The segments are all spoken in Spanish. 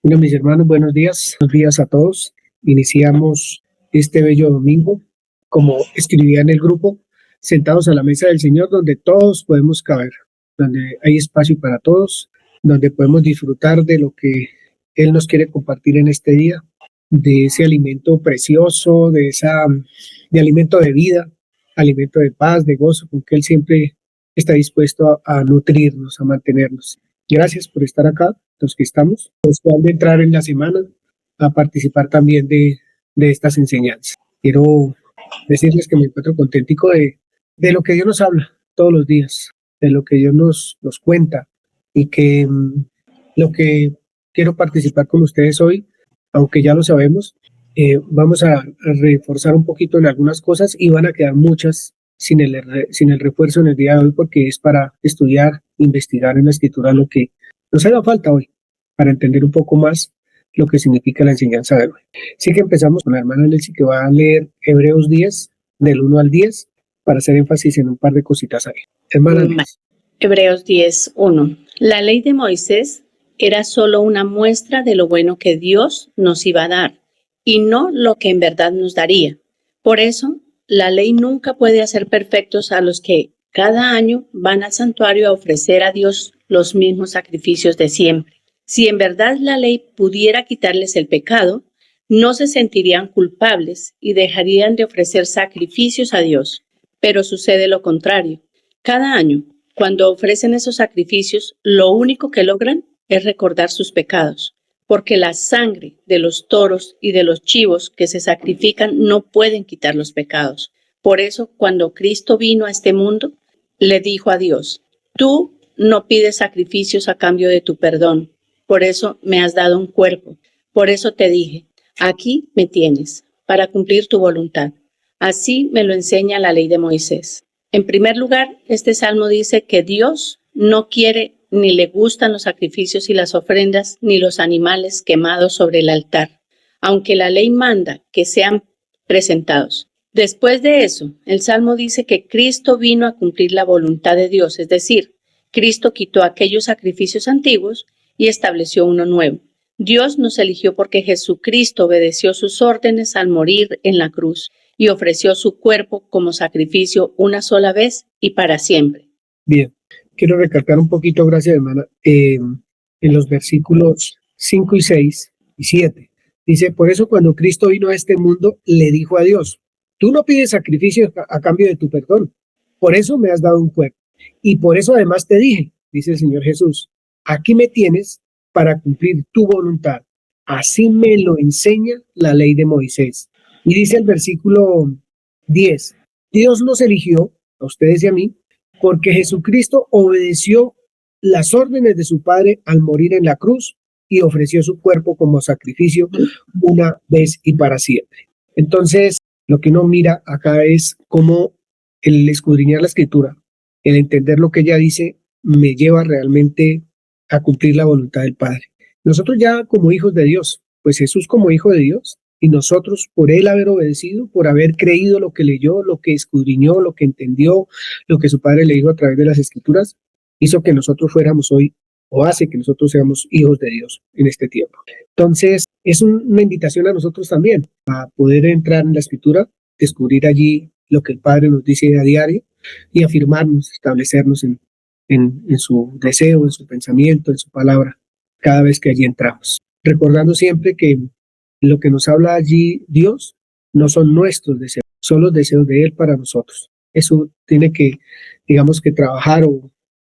Bueno, mis hermanos, buenos días a todos. Iniciamos este bello domingo, como escribía en el grupo, sentados a la mesa del Señor, donde todos podemos caber, donde hay espacio para todos, donde podemos disfrutar de lo que Él nos quiere compartir en este día, de ese alimento precioso, de alimento de vida, alimento de paz, de gozo, con que Él siempre está dispuesto a nutrirnos, a mantenernos. Gracias por estar acá, los que estamos, los que van a entrar en la semana a participar también de estas enseñanzas. Quiero decirles que me encuentro contentico de lo que Dios nos habla todos los días, de lo que Dios nos cuenta y que lo que quiero participar con ustedes hoy, aunque ya lo sabemos, vamos a reforzar un poquito en algunas cosas y van a quedar muchas sin el refuerzo en el día de hoy, porque es para estudiar, investigar en la Escritura lo que nos haga falta hoy para entender un poco más lo que significa la enseñanza de hoy. Así que empezamos con la hermana Nelcy, que va a leer Hebreos 10, del 1 al 10, para hacer énfasis en un par de cositas ahí. Hermana Nelcy. Hebreos 10, 1. La ley de Moisés era solo una muestra de lo bueno que Dios nos iba a dar y no lo que en verdad nos daría. Por eso, la ley nunca puede hacer perfectos a los que cada año van al santuario a ofrecer a Dios los mismos sacrificios de siempre. Si en verdad la ley pudiera quitarles el pecado, no se sentirían culpables y dejarían de ofrecer sacrificios a Dios. Pero sucede lo contrario. Cada año, cuando ofrecen esos sacrificios, lo único que logran es recordar sus pecados, porque la sangre de los toros y de los chivos que se sacrifican no pueden quitar los pecados. Por eso, cuando Cristo vino a este mundo, le dijo a Dios: tú no pides sacrificios a cambio de tu perdón, por eso me has dado un cuerpo. Por eso te dije: aquí me tienes, para cumplir tu voluntad. Así me lo enseña la ley de Moisés. En primer lugar, este salmo dice que Dios no quiere ni le gustan los sacrificios y las ofrendas, ni los animales quemados sobre el altar, aunque la ley manda que sean presentados. Después de eso, el Salmo dice que Cristo vino a cumplir la voluntad de Dios, es decir, Cristo quitó aquellos sacrificios antiguos y estableció uno nuevo. Dios nos eligió porque Jesucristo obedeció sus órdenes al morir en la cruz y ofreció su cuerpo como sacrificio una sola vez y para siempre. Bien. Quiero recalcar un poquito, gracias hermana, en los versículos 5 y 6 y 7. Dice: por eso cuando Cristo vino a este mundo, le dijo a Dios: tú no pides sacrificios a cambio de tu perdón, por eso me has dado un cuerpo. Y por eso además te dije, dice el Señor Jesús, aquí me tienes para cumplir tu voluntad. Así me lo enseña la ley de Moisés. Y dice el versículo 10, Dios nos eligió, a ustedes y a mí, porque Jesucristo obedeció las órdenes de su Padre al morir en la cruz y ofreció su cuerpo como sacrificio una vez y para siempre. Entonces, lo que uno mira acá es cómo el escudriñar la Escritura, el entender lo que ella dice, me lleva realmente a cumplir la voluntad del Padre. Nosotros ya como hijos de Dios, pues Jesús como hijo de Dios, y nosotros por él haber obedecido, por haber creído lo que leyó, lo que escudriñó, lo que entendió, lo que su Padre le dijo a través de las Escrituras, hizo que nosotros fuéramos hoy, o hace que nosotros seamos hijos de Dios en este tiempo. Entonces, es una invitación a nosotros también, a poder entrar en la Escritura, descubrir allí lo que el Padre nos dice a diario y afirmarnos, establecernos en su deseo, en su pensamiento, en su palabra, cada vez que allí entramos. Recordando siempre que lo que nos habla allí Dios no son nuestros deseos, son los deseos de Él para nosotros. Eso tiene que, digamos, que trabajar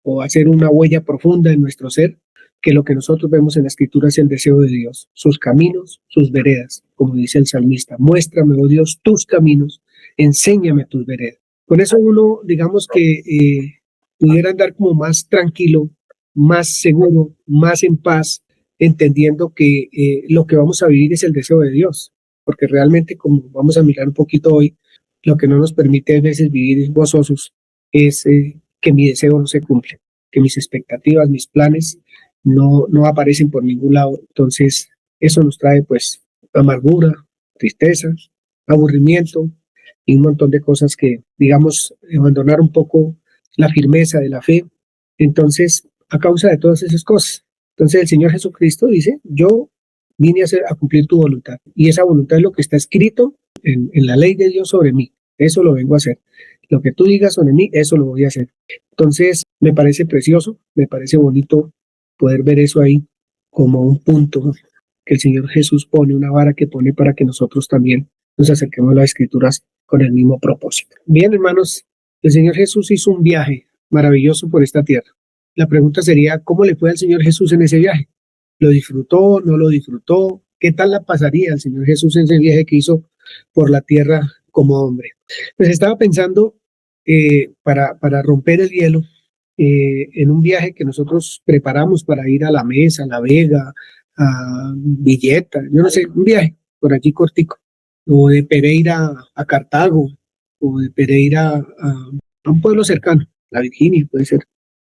o hacer una huella profunda en nuestro ser, que lo que nosotros vemos en la Escritura es el deseo de Dios, sus caminos, sus veredas, como dice el salmista: muéstrame, oh Dios, tus caminos, enséñame tus veredas. Con eso uno, digamos que pudiera andar como más tranquilo, más seguro, más en paz, entendiendo que lo que vamos a vivir es el deseo de Dios, porque realmente, como vamos a mirar un poquito hoy, lo que no nos permite a veces vivir gozosos es que mi deseo no se cumple, que mis expectativas, mis planes no aparecen por ningún lado. Entonces eso nos trae pues amargura, tristeza, aburrimiento y un montón de cosas que, digamos, abandonar un poco la firmeza de la fe. Entonces, a causa de todas esas cosas, entonces el Señor Jesucristo dice: yo vine a cumplir tu voluntad. Y esa voluntad es lo que está escrito en la ley de Dios sobre mí. Eso lo vengo a hacer. Lo que tú digas sobre mí, eso lo voy a hacer. Entonces, me parece precioso, me parece bonito poder ver eso ahí como un punto que el Señor Jesús pone, una vara que pone para que nosotros también nos acerquemos a las Escrituras con el mismo propósito. Bien, hermanos, el Señor Jesús hizo un viaje maravilloso por esta tierra. La pregunta sería, ¿cómo le fue al Señor Jesús en ese viaje? ¿Lo disfrutó? ¿No lo disfrutó? ¿Qué tal la pasaría el Señor Jesús en ese viaje que hizo por la tierra como hombre? Pues estaba pensando para romper el hielo en un viaje que nosotros preparamos para ir a La Mesa, a La Vega, a Villeta, yo no sé, un viaje por aquí cortico, o de Pereira a Cartago, o de Pereira a un pueblo cercano, la Virginia puede ser,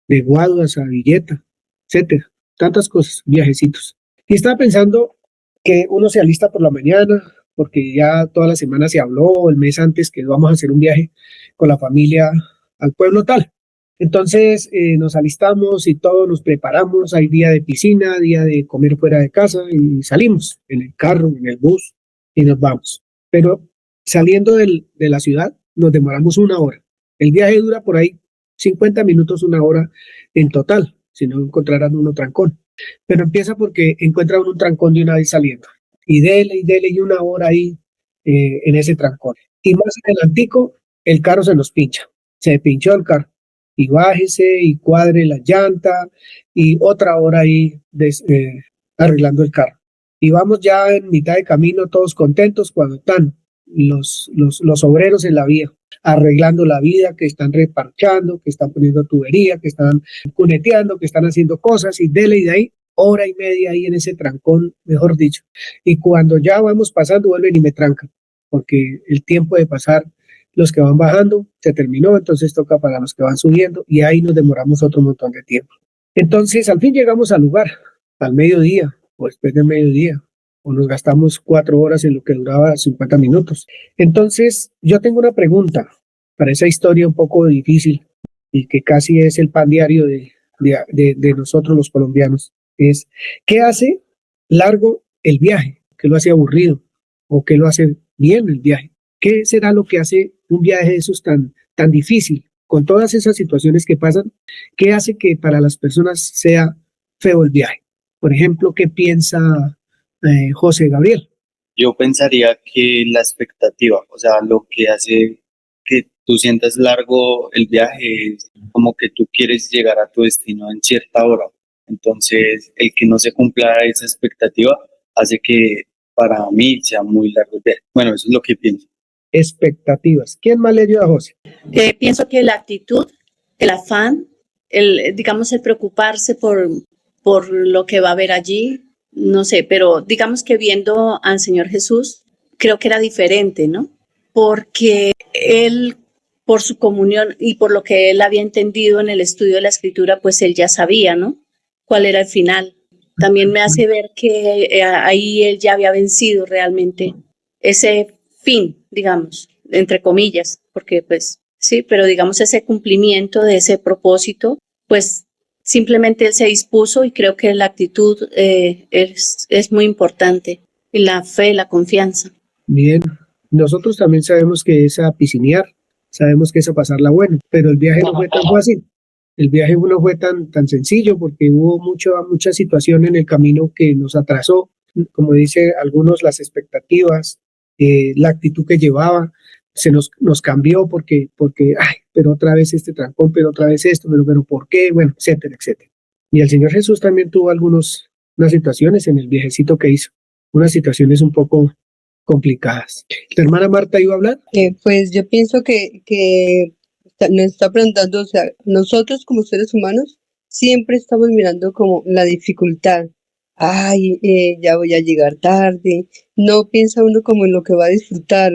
de Guaduas a Villeta, etcétera, tantas cosas, viajecitos. Y estaba pensando que uno se alista por la mañana, porque ya toda la semana se habló, el mes antes que vamos a hacer un viaje con la familia al pueblo tal. Entonces nos alistamos y todos nos preparamos, hay día de piscina, día de comer fuera de casa y salimos en el carro, en el bus y nos vamos. Pero saliendo de la ciudad nos demoramos una hora. El viaje dura por ahí 50 minutos, una hora en total, si no encontraran uno trancón. Pero empieza porque encuentra uno un trancón de una vez saliendo. Y dele y una hora ahí en ese trancón. Y más adelantico, el carro se nos pincha. Se pinchó el carro. Y bájese y cuadre la llanta y otra hora ahí arreglando el carro. Y vamos ya en mitad de camino todos contentos cuando están los obreros en la vía, arreglando la vida, que están reparchando, que están poniendo tubería, que están cuneteando, que están haciendo cosas y dele y de ahí, hora y media ahí en ese trancón, mejor dicho. Y cuando ya vamos pasando, vuelven y me trancan, porque el tiempo de pasar los que van bajando se terminó, entonces toca para los que van subiendo y ahí nos demoramos otro montón de tiempo. Entonces, al fin llegamos al lugar, al mediodía o después del mediodía, o nos gastamos 4 horas en lo que duraba 50 minutos. Entonces, yo tengo una pregunta para esa historia un poco difícil y que casi es el pan diario de nosotros los colombianos. Es, ¿qué hace largo el viaje? ¿Qué lo hace aburrido? ¿O qué lo hace bien el viaje? ¿Qué será lo que hace un viaje de esos tan difícil? Con todas esas situaciones que pasan, ¿qué hace que para las personas sea feo el viaje? Por ejemplo, ¿qué piensa José Gabriel? Yo pensaría que la expectativa, o sea, lo que hace que tú sientas largo el viaje es como que tú quieres llegar a tu destino en cierta hora. Entonces, el que no se cumpla esa expectativa hace que para mí sea muy largo el viaje. Bueno, eso es lo que pienso. Expectativas. ¿Quién más le ayuda a José? Pienso que la actitud, el afán, digamos, el preocuparse por lo que va a haber allí, no sé, pero digamos que viendo al Señor Jesús, creo que era diferente, ¿no? Porque él, por su comunión y por lo que él había entendido en el estudio de la Escritura, pues él ya sabía, ¿no? Cuál era el final. También me hace ver que ahí él ya había vencido realmente ese fin, digamos, entre comillas, porque pues sí, pero digamos ese cumplimiento de ese propósito, pues simplemente él se dispuso y creo que la actitud es muy importante, y la fe, la confianza. Bien, nosotros también sabemos que es a piscinear, sabemos que es a pasarla bueno, pero el viaje no fue tan fácil. El viaje no fue tan sencillo porque hubo mucha situación en el camino que nos atrasó, como dice algunos, las expectativas, la actitud que llevaba, nos cambió ay, pero otra vez este trancón, pero otra vez esto, pero ¿por qué? Bueno, etcétera, etcétera. Y el Señor Jesús también tuvo unas situaciones en el viajecito que hizo, unas situaciones un poco complicadas. ¿La hermana Marta iba a hablar? Pues yo pienso que nos está preguntando, o sea, nosotros como seres humanos siempre estamos mirando como la dificultad. Ay, ya voy a llegar tarde. No piensa uno como en lo que va a disfrutar,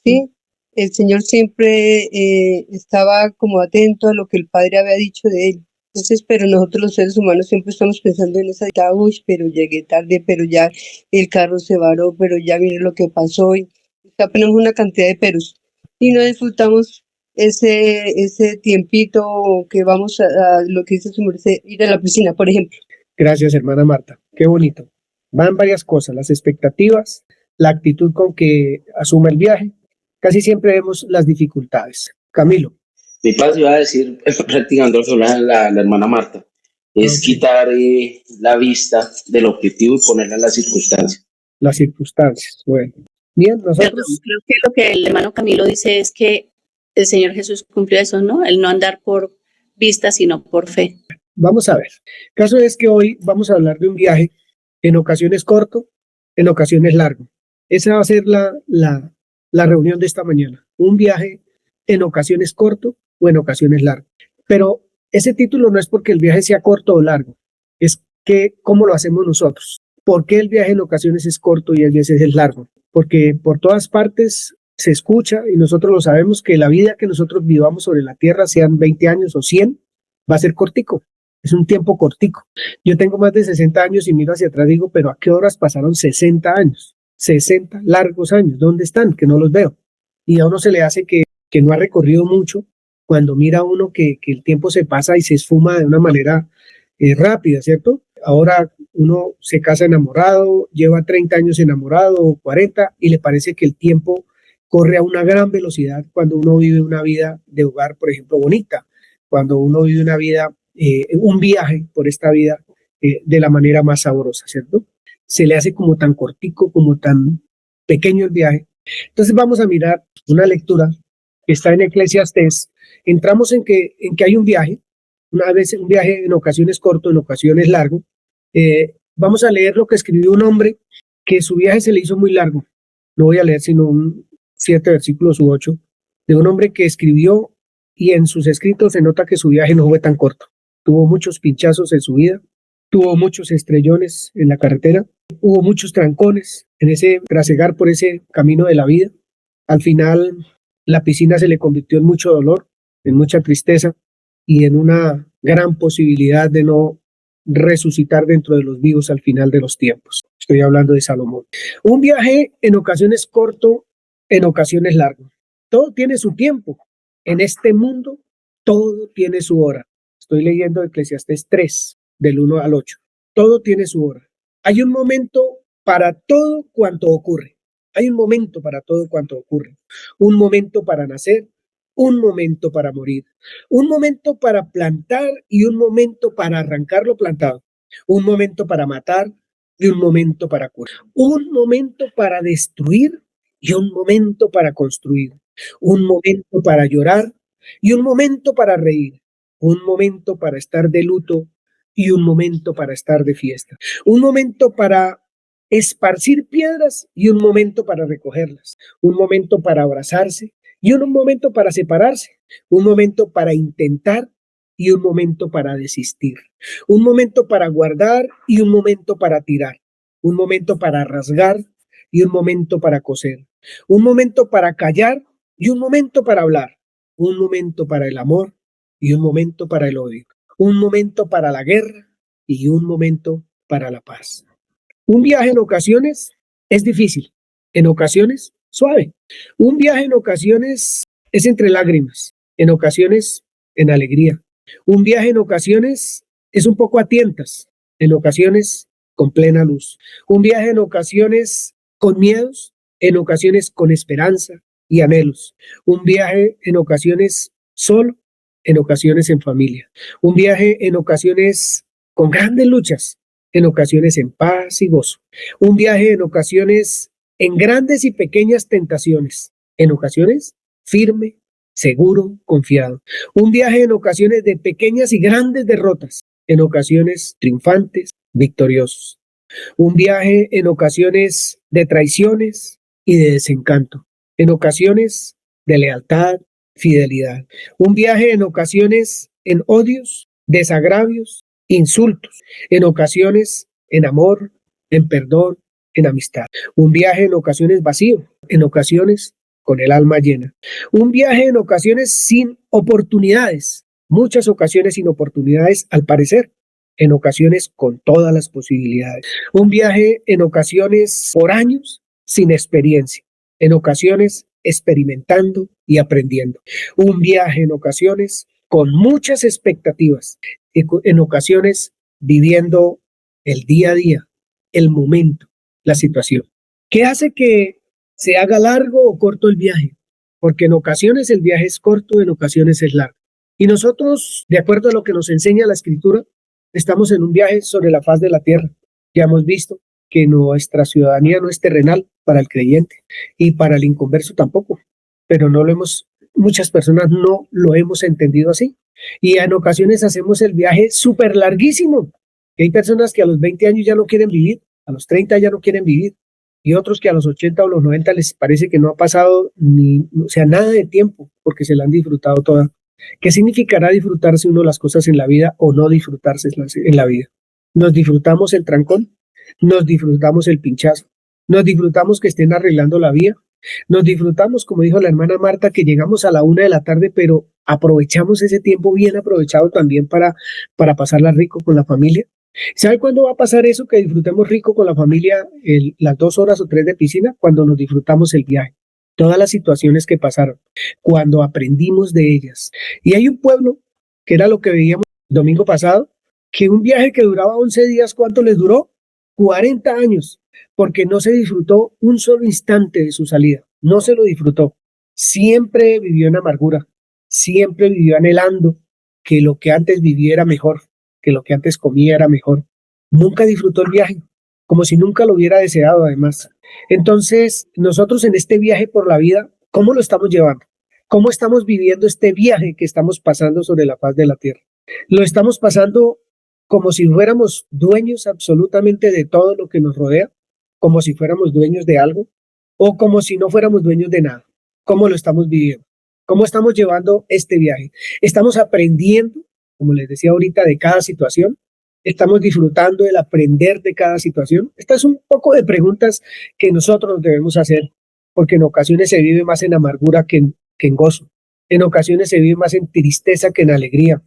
¿sí? El Señor siempre estaba como atento a lo que el Padre había dicho de él. Entonces, pero nosotros los seres humanos siempre estamos pensando en esa, uy, pero llegué tarde, pero ya el carro se varó, pero ya mire lo que pasó. Y ponemos una cantidad de peros y no disfrutamos ese tiempito que vamos a lo que dice su merced, ir a la piscina, por ejemplo. Gracias, hermana Marta. Qué bonito. Van varias cosas, las expectativas, la actitud con que asume el viaje. Casi siempre vemos las dificultades. Camilo. Mi padre iba a decir, practicando la hermana Marta, es Ok. quitar la vista del objetivo y ponerla en las circunstancias. Las circunstancias. Bueno, bien, Perdón, nosotros creo que lo que el hermano Camilo dice es que el Señor Jesús cumplió eso, ¿no? El no andar por vista, sino por fe. vamos a ver. El caso es que hoy vamos a hablar de un viaje en ocasiones corto, en ocasiones largo. Esa va a ser la reunión de esta mañana. Un viaje en ocasiones corto o en ocasiones largo. Pero ese título no es porque el viaje sea corto o largo, es que cómo lo hacemos nosotros. ¿Por qué el viaje en ocasiones es corto y a veces es largo? Porque por todas partes se escucha y nosotros lo sabemos que la vida que nosotros vivamos sobre la tierra, sean 20 años o 100, va a ser cortico. Es un tiempo cortico. Yo tengo más de 60 años y miro hacia atrás y digo, pero ¿a qué horas pasaron 60 años? 60 largos años. ¿Dónde están? Que no los veo. Y a uno se le hace que no ha recorrido mucho cuando mira uno que el tiempo se pasa y se esfuma de una manera rápida, ¿cierto? Ahora uno se casa enamorado, lleva 30 años enamorado o 40 y le parece que el tiempo corre a una gran velocidad cuando uno vive una vida de hogar, por ejemplo, bonita, cuando uno vive una vida, un viaje por esta vida de la manera más sabrosa, ¿cierto? Se le hace como tan cortico, como tan pequeño el viaje. Entonces vamos a mirar una lectura que está en Eclesiastés. Entramos en que hay un viaje, una vez un viaje en ocasiones corto, en ocasiones largo. Vamos a leer lo que escribió un hombre que su viaje se le hizo muy largo. No voy a leer sino 7 versículos u 8, de un hombre que escribió y en sus escritos se nota que su viaje no fue tan corto. Tuvo muchos pinchazos en su vida, tuvo muchos estrellones en la carretera, hubo muchos trancones en ese trasegar por ese camino de la vida. Al final la piscina se le convirtió en mucho dolor, en mucha tristeza y en una gran posibilidad de no resucitar dentro de los vivos al final de los tiempos. Estoy hablando de Salomón. Un viaje en ocasiones corto, en ocasiones largo. Todo tiene su tiempo. En este mundo, todo tiene su hora. Estoy leyendo Eclesiastés 3, del 1 al 8. Todo tiene su hora. Hay un momento para todo cuanto ocurre. Hay un momento para todo cuanto ocurre. Un momento para nacer, un momento para morir, un momento para plantar y un momento para arrancar lo plantado, un momento para matar y un momento para curar, un momento para destruir y un momento para construir, un momento para llorar y un momento para reír, un momento para estar de luto y un momento para estar de fiesta, un momento para esparcir piedras y un momento para recogerlas, un momento para abrazarse y un momento para separarse, un momento para intentar y un momento para desistir, un momento para guardar y un momento para tirar, un momento para rasgar y un momento para coser, un momento para callar y un momento para hablar, un momento para el amor y un momento para el odio, un momento para la guerra y un momento para la paz. Un viaje en ocasiones es difícil, en ocasiones suave. Un viaje en ocasiones es entre lágrimas, en ocasiones en alegría. Un viaje en ocasiones es un poco a tientas, en ocasiones con plena luz. Un viaje en ocasiones con miedos, en ocasiones con esperanza y anhelos. Un viaje en ocasiones solo, en ocasiones en familia. Un viaje en ocasiones con grandes luchas, en ocasiones en paz y gozo. Un viaje en ocasiones en grandes y pequeñas tentaciones, en ocasiones firme, seguro, confiado. Un viaje en ocasiones de pequeñas y grandes derrotas, en ocasiones triunfantes, victoriosos. Un viaje en ocasiones de traiciones y de desencanto, en ocasiones de lealtad, fidelidad. Un viaje en ocasiones en odios, desagravios, insultos, en ocasiones en amor, en perdón, en amistad. Un viaje en ocasiones vacío, en ocasiones con el alma llena. Un viaje en ocasiones sin oportunidades, muchas ocasiones sin oportunidades al parecer, en ocasiones con todas las posibilidades. Un viaje en ocasiones por años sin experiencia, en ocasiones experimentando y aprendiendo. Un viaje en ocasiones con muchas expectativas, en ocasiones viviendo el día a día el momento, la situación. ¿Qué hace que se haga largo o corto el viaje? Porque en ocasiones el viaje es corto, en ocasiones es largo. Y nosotros, de acuerdo a lo que nos enseña la Escritura, estamos en un viaje sobre la faz de la tierra. Ya hemos visto que nuestra ciudadanía no es terrenal para el creyente y para el inconverso tampoco, pero muchas personas no lo hemos entendido así. Y en ocasiones hacemos el viaje súper larguísimo. Hay personas que a los 20 años ya no quieren vivir, a los 30 ya no quieren vivir, y otros que a los 80 o los 90 les parece que no ha pasado nada de tiempo, porque se la han disfrutado toda. ¿Qué significará disfrutarse uno las cosas en la vida o no disfrutarse en la vida? Nos disfrutamos el trancón, nos disfrutamos el pinchazo, nos disfrutamos que estén arreglando la vía, nos disfrutamos, como dijo la hermana Marta, que llegamos a la 1 de la tarde, pero aprovechamos ese tiempo bien aprovechado también para pasarla rico con la familia. ¿Sabe cuándo va a pasar eso, que disfrutemos rico con la familia las 2 horas o 3 de piscina? Cuando nos disfrutamos el viaje, todas las situaciones que pasaron, cuando aprendimos de ellas. Y hay un pueblo, que era lo que veíamos el domingo pasado, que un viaje que duraba 11 días, ¿cuánto les duró? 40 años, porque no se disfrutó un solo instante de su salida, no se lo disfrutó. Siempre vivió en amargura, siempre vivió anhelando que lo que antes vivía era mejor, que lo que antes comía era mejor. Nunca disfrutó el viaje, como si nunca lo hubiera deseado además. Entonces, nosotros en este viaje por la vida, ¿cómo lo estamos llevando? ¿Cómo estamos viviendo este viaje que estamos pasando sobre la faz de la tierra? ¿Lo estamos pasando como si fuéramos dueños absolutamente de todo lo que nos rodea? ¿Como si fuéramos dueños de algo? ¿O como si no fuéramos dueños de nada? ¿Cómo lo estamos viviendo? ¿Cómo estamos llevando este viaje? ¿Estamos aprendiendo, como les decía ahorita, de cada situación? ¿Estamos disfrutando del aprender de cada situación? Estas es un poco de preguntas que nosotros debemos hacer, porque en ocasiones se vive más en amargura que en gozo. En ocasiones se vive más en tristeza que en alegría.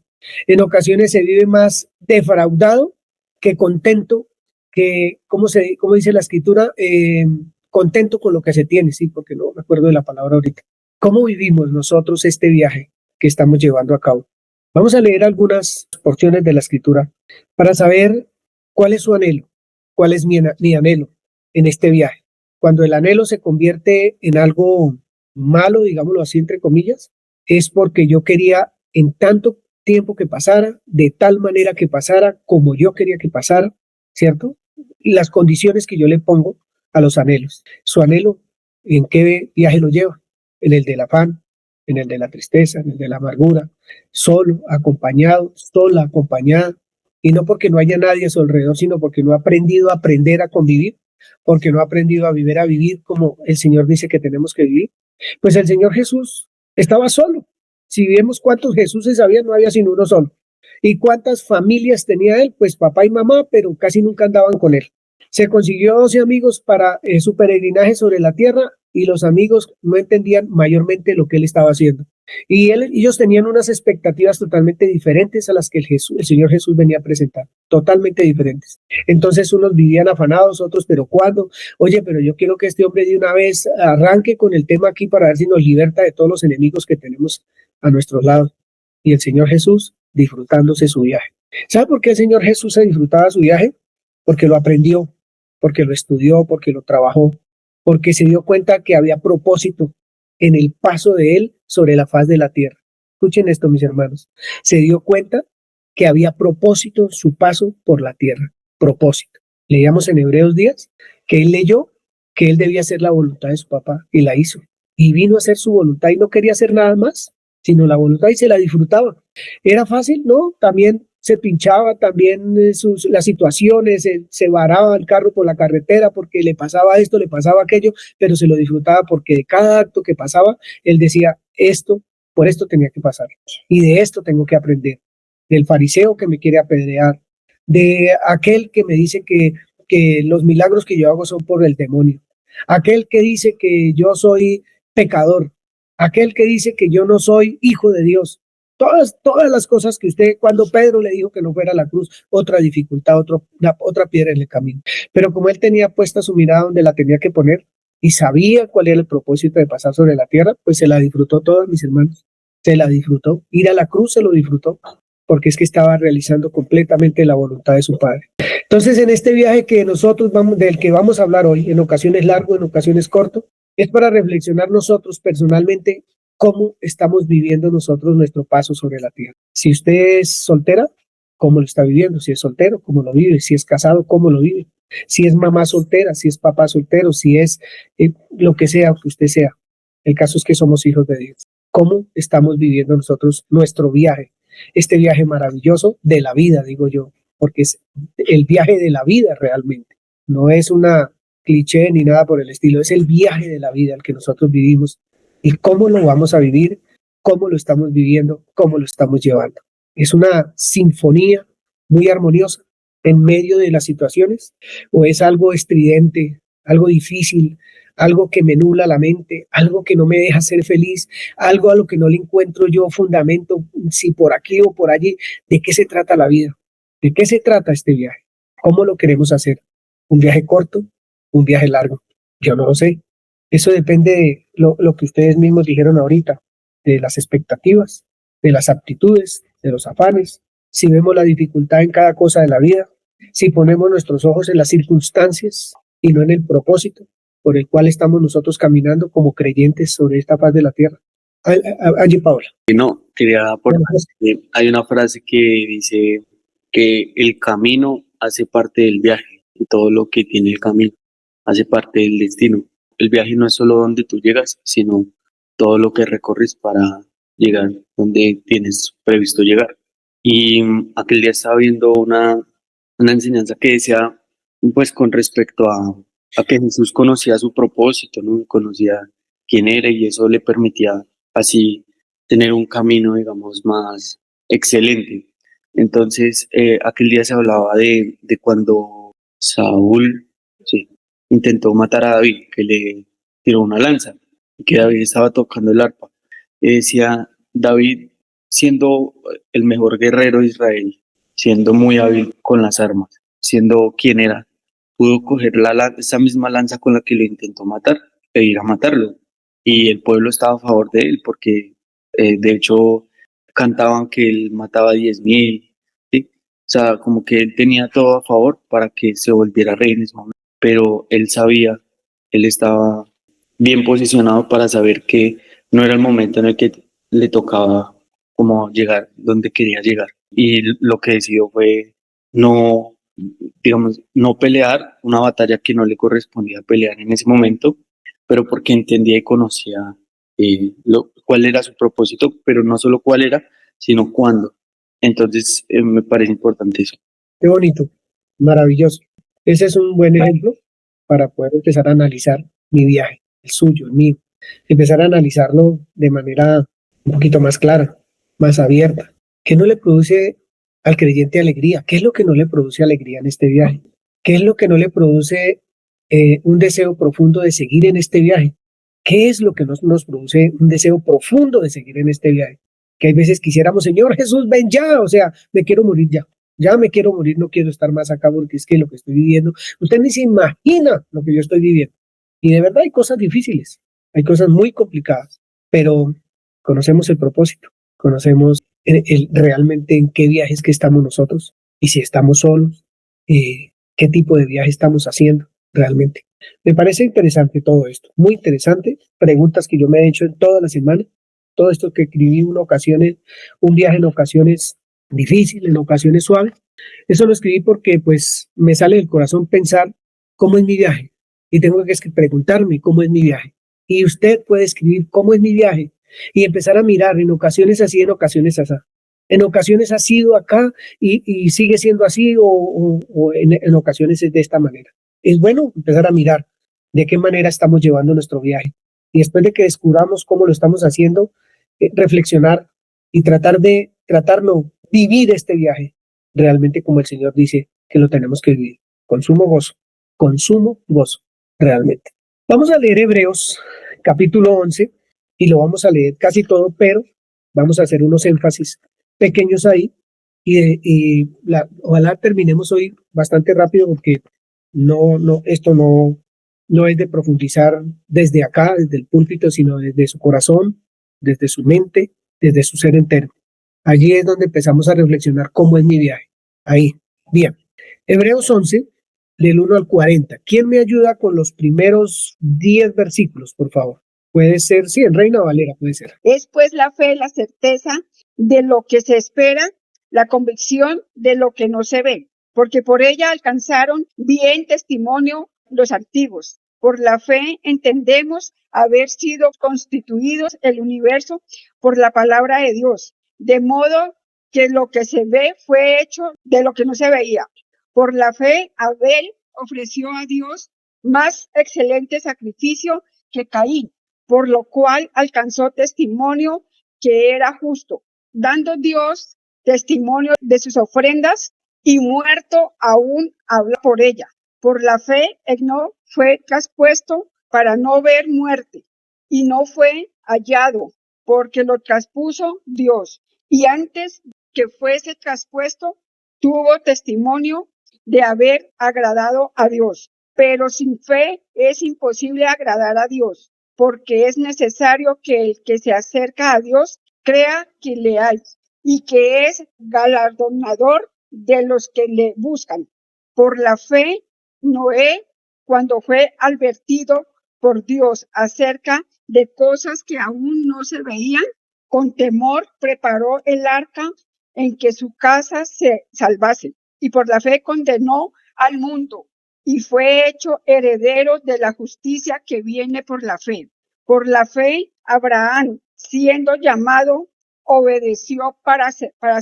En ocasiones se vive más defraudado que contento, que, ¿cómo dice la Escritura? Contento con lo que se tiene, sí, porque no me acuerdo de la palabra ahorita. ¿Cómo vivimos nosotros este viaje que estamos llevando a cabo? Vamos a leer algunas porciones de la Escritura para saber cuál es su anhelo, cuál es mi anhelo en este viaje. Cuando el anhelo se convierte en algo malo, digámoslo así, entre comillas, es porque yo quería en tanto tiempo que pasara, de tal manera que pasara, como yo quería que pasara, ¿cierto? Y las condiciones que yo le pongo a los anhelos. Su anhelo, ¿en qué viaje lo lleva? En el del afán, en el de la tristeza, en el de la amargura, solo, acompañado, sola, acompañada, y no porque no haya nadie a su alrededor, sino porque no ha aprendido a aprender a convivir, porque no ha aprendido a vivir como el Señor dice que tenemos que vivir. Pues el Señor Jesús estaba solo. Si vemos cuántos Jesuses había, no había sino uno solo. ¿Y cuántas familias tenía él? Pues papá y mamá, pero casi nunca andaban con él. Se consiguió 12 amigos para su peregrinaje sobre la tierra, y los amigos no entendían mayormente lo que él estaba haciendo. Y ellos tenían unas expectativas totalmente diferentes a las que el Señor Jesús venía a presentar, totalmente diferentes. Entonces unos vivían afanados, otros, pero ¿cuándo? Oye, pero yo quiero que este hombre de una vez arranque con el tema aquí para ver si nos liberta de todos los enemigos que tenemos a nuestros lados. Y el Señor Jesús disfrutándose su viaje. ¿Sabe por qué el Señor Jesús se disfrutaba su viaje? Porque lo aprendió, porque lo estudió, porque lo trabajó, porque se dio cuenta que había propósito en el paso de él sobre la faz de la tierra. Escuchen esto, mis hermanos. Se dio cuenta que había propósito en su paso por la tierra. Propósito. Leíamos en Hebreos 10 que él leyó que él debía hacer la voluntad de su papá y la hizo. Y vino a hacer su voluntad y no quería hacer nada más, sino la voluntad, y se la disfrutaba. ¿Era fácil? No, también se pinchaba, también las situaciones, se varaba el carro por la carretera porque le pasaba esto, le pasaba aquello, pero se lo disfrutaba porque de cada acto que pasaba, él decía, por esto tenía que pasar, y de esto tengo que aprender, del fariseo que me quiere apedrear, de aquel que me dice que los milagros que yo hago son por el demonio, aquel que dice que yo soy pecador, aquel que dice que yo no soy hijo de Dios. Todas las cosas que cuando Pedro le dijo que no fuera a la cruz, otra dificultad, otra piedra en el camino. Pero como él tenía puesta su mirada donde la tenía que poner y sabía cuál era el propósito de pasar sobre la tierra, pues se la disfrutó toda, mis hermanos. Se la disfrutó. Ir a la cruz se lo disfrutó, porque es que estaba realizando completamente la voluntad de su Padre. Entonces, en este viaje que nosotros del que vamos a hablar hoy, en ocasiones largo, en ocasiones corto, es para reflexionar nosotros personalmente cómo estamos viviendo nosotros nuestro paso sobre la tierra. Si usted es soltera, ¿cómo lo está viviendo? Si es soltero, ¿cómo lo vive? Si es casado, ¿cómo lo vive? Si es mamá soltera, si es papá soltero, si es lo que sea que usted sea. El caso es que somos hijos de Dios. ¿Cómo estamos viviendo nosotros nuestro viaje? Este viaje maravilloso de la vida, digo yo, porque es el viaje de la vida realmente. No es una cliché ni nada por el estilo, es el viaje de la vida el que nosotros vivimos. ¿Y cómo lo vamos a vivir? ¿Cómo lo estamos viviendo? ¿Cómo lo estamos llevando? ¿Es una sinfonía muy armoniosa en medio de las situaciones? ¿O es algo estridente, algo difícil, algo que me nubla la mente, algo que no me deja ser feliz, algo a lo que no le encuentro yo fundamento, si por aquí o por allí? ¿De qué se trata la vida? ¿De qué se trata este viaje? ¿Cómo lo queremos hacer? ¿Un viaje corto? ¿Un viaje largo? Yo no lo sé. Eso depende de lo que ustedes mismos dijeron ahorita, de las expectativas, de las aptitudes, de los afanes, si vemos la dificultad en cada cosa de la vida, si ponemos nuestros ojos en las circunstancias y no en el propósito por el cual estamos nosotros caminando como creyentes sobre esta faz de la tierra. Angie Paola. No, quería aportar que hay una frase que dice que el camino hace parte del viaje y todo lo que tiene el camino hace parte del destino. El viaje no es solo donde tú llegas, sino todo lo que recorres para llegar donde tienes previsto llegar. Y aquel día estaba viendo una enseñanza que decía, pues con respecto a que Jesús conocía su propósito, ¿no? Conocía quién era y eso le permitía así tener un camino, digamos, más excelente. Entonces, aquel día se hablaba de cuando Saúl, sí, intentó matar a David, que le tiró una lanza, y que David estaba tocando el arpa. Y decía, David, siendo el mejor guerrero de Israel, siendo muy hábil con las armas, siendo quien era, pudo coger esa misma lanza con la que lo intentó matar e ir a matarlo. Y el pueblo estaba a favor de él porque, de hecho, cantaban que él mataba 10.000, ¿sí? O sea, como que él tenía todo a favor para que se volviera rey en ese momento. Pero él sabía, él estaba bien posicionado para saber que no era el momento en el que le tocaba como llegar donde quería llegar. Y lo que decidió fue no, digamos, no pelear una batalla que no le correspondía pelear en ese momento, pero porque entendía y conocía cuál era su propósito, pero no solo cuál era, sino cuándo. Entonces, me parece importante eso. Qué bonito, maravilloso. Ese es un buen ejemplo para poder empezar a analizar mi viaje, el suyo, el mío. Empezar a analizarlo de manera un poquito más clara, más abierta. ¿Qué no le produce al creyente alegría? ¿Qué es lo que no le produce alegría en este viaje? ¿Qué es lo que no le produce un deseo profundo de seguir en este viaje? ¿Qué es lo que nos produce un deseo profundo de seguir en este viaje? Que hay veces quisiéramos, Señor Jesús, ven ya, o sea, me quiero morir ya. Ya me quiero morir, no quiero estar más acá porque es que lo que estoy viviendo, usted ni se imagina lo que yo estoy viviendo. Y de verdad hay cosas difíciles, hay cosas muy complicadas, pero conocemos el propósito, conocemos realmente en qué viajes que estamos nosotros y si estamos solos, qué tipo de viaje estamos haciendo realmente. Me parece interesante todo esto, muy interesante, preguntas que yo me he hecho en toda la semana, todo esto que escribí un viaje en ocasiones difícil, en ocasiones suave. Eso lo escribí porque pues me sale del corazón pensar cómo es mi viaje y tengo que preguntarme cómo es mi viaje. Y usted puede escribir cómo es mi viaje y empezar a mirar en ocasiones así, en ocasiones así. En ocasiones ha sido acá y sigue siendo así o en ocasiones es de esta manera. Es bueno empezar a mirar de qué manera estamos llevando nuestro viaje. Y después de que descubramos cómo lo estamos haciendo, reflexionar y tratarlo, vivir este viaje realmente como el Señor dice que lo tenemos que vivir. Consumo gozo, realmente. Vamos a leer Hebreos capítulo 11 y lo vamos a leer casi todo, pero vamos a hacer unos énfasis pequeños ahí ojalá terminemos hoy bastante rápido porque esto no es de profundizar desde acá, desde el púlpito, sino desde su corazón, desde su mente, desde su ser entero. Allí es donde empezamos a reflexionar cómo es mi viaje. Ahí, bien. Hebreos 11, del 1 al 40. ¿Quién me ayuda con los primeros 10 versículos, por favor? Puede ser, sí, en Reina Valera puede ser. Es pues la fe, la certeza de lo que se espera, la convicción de lo que no se ve, porque por ella alcanzaron bien testimonio los antiguos. Por la fe entendemos haber sido constituidos el universo por la palabra de Dios, de modo que lo que se ve fue hecho de lo que no se veía. Por la fe, Abel ofreció a Dios más excelente sacrificio que Caín, por lo cual alcanzó testimonio que era justo, dando Dios testimonio de sus ofrendas y muerto aún habla por ella. Por la fe, Enoc fue traspuesto para no ver muerte y no fue hallado porque lo traspuso Dios. Y antes que fuese traspuesto, tuvo testimonio de haber agradado a Dios. Pero sin fe es imposible agradar a Dios, porque es necesario que el que se acerca a Dios crea que le hay y que es galardonador de los que le buscan. Por la fe, Noé, cuando fue advertido por Dios acerca de cosas que aún no se veían, con temor preparó el arca en que su casa se salvase, y por la fe condenó al mundo y fue hecho heredero de la justicia que viene por la fe. Por la fe, Abraham, siendo llamado, obedeció para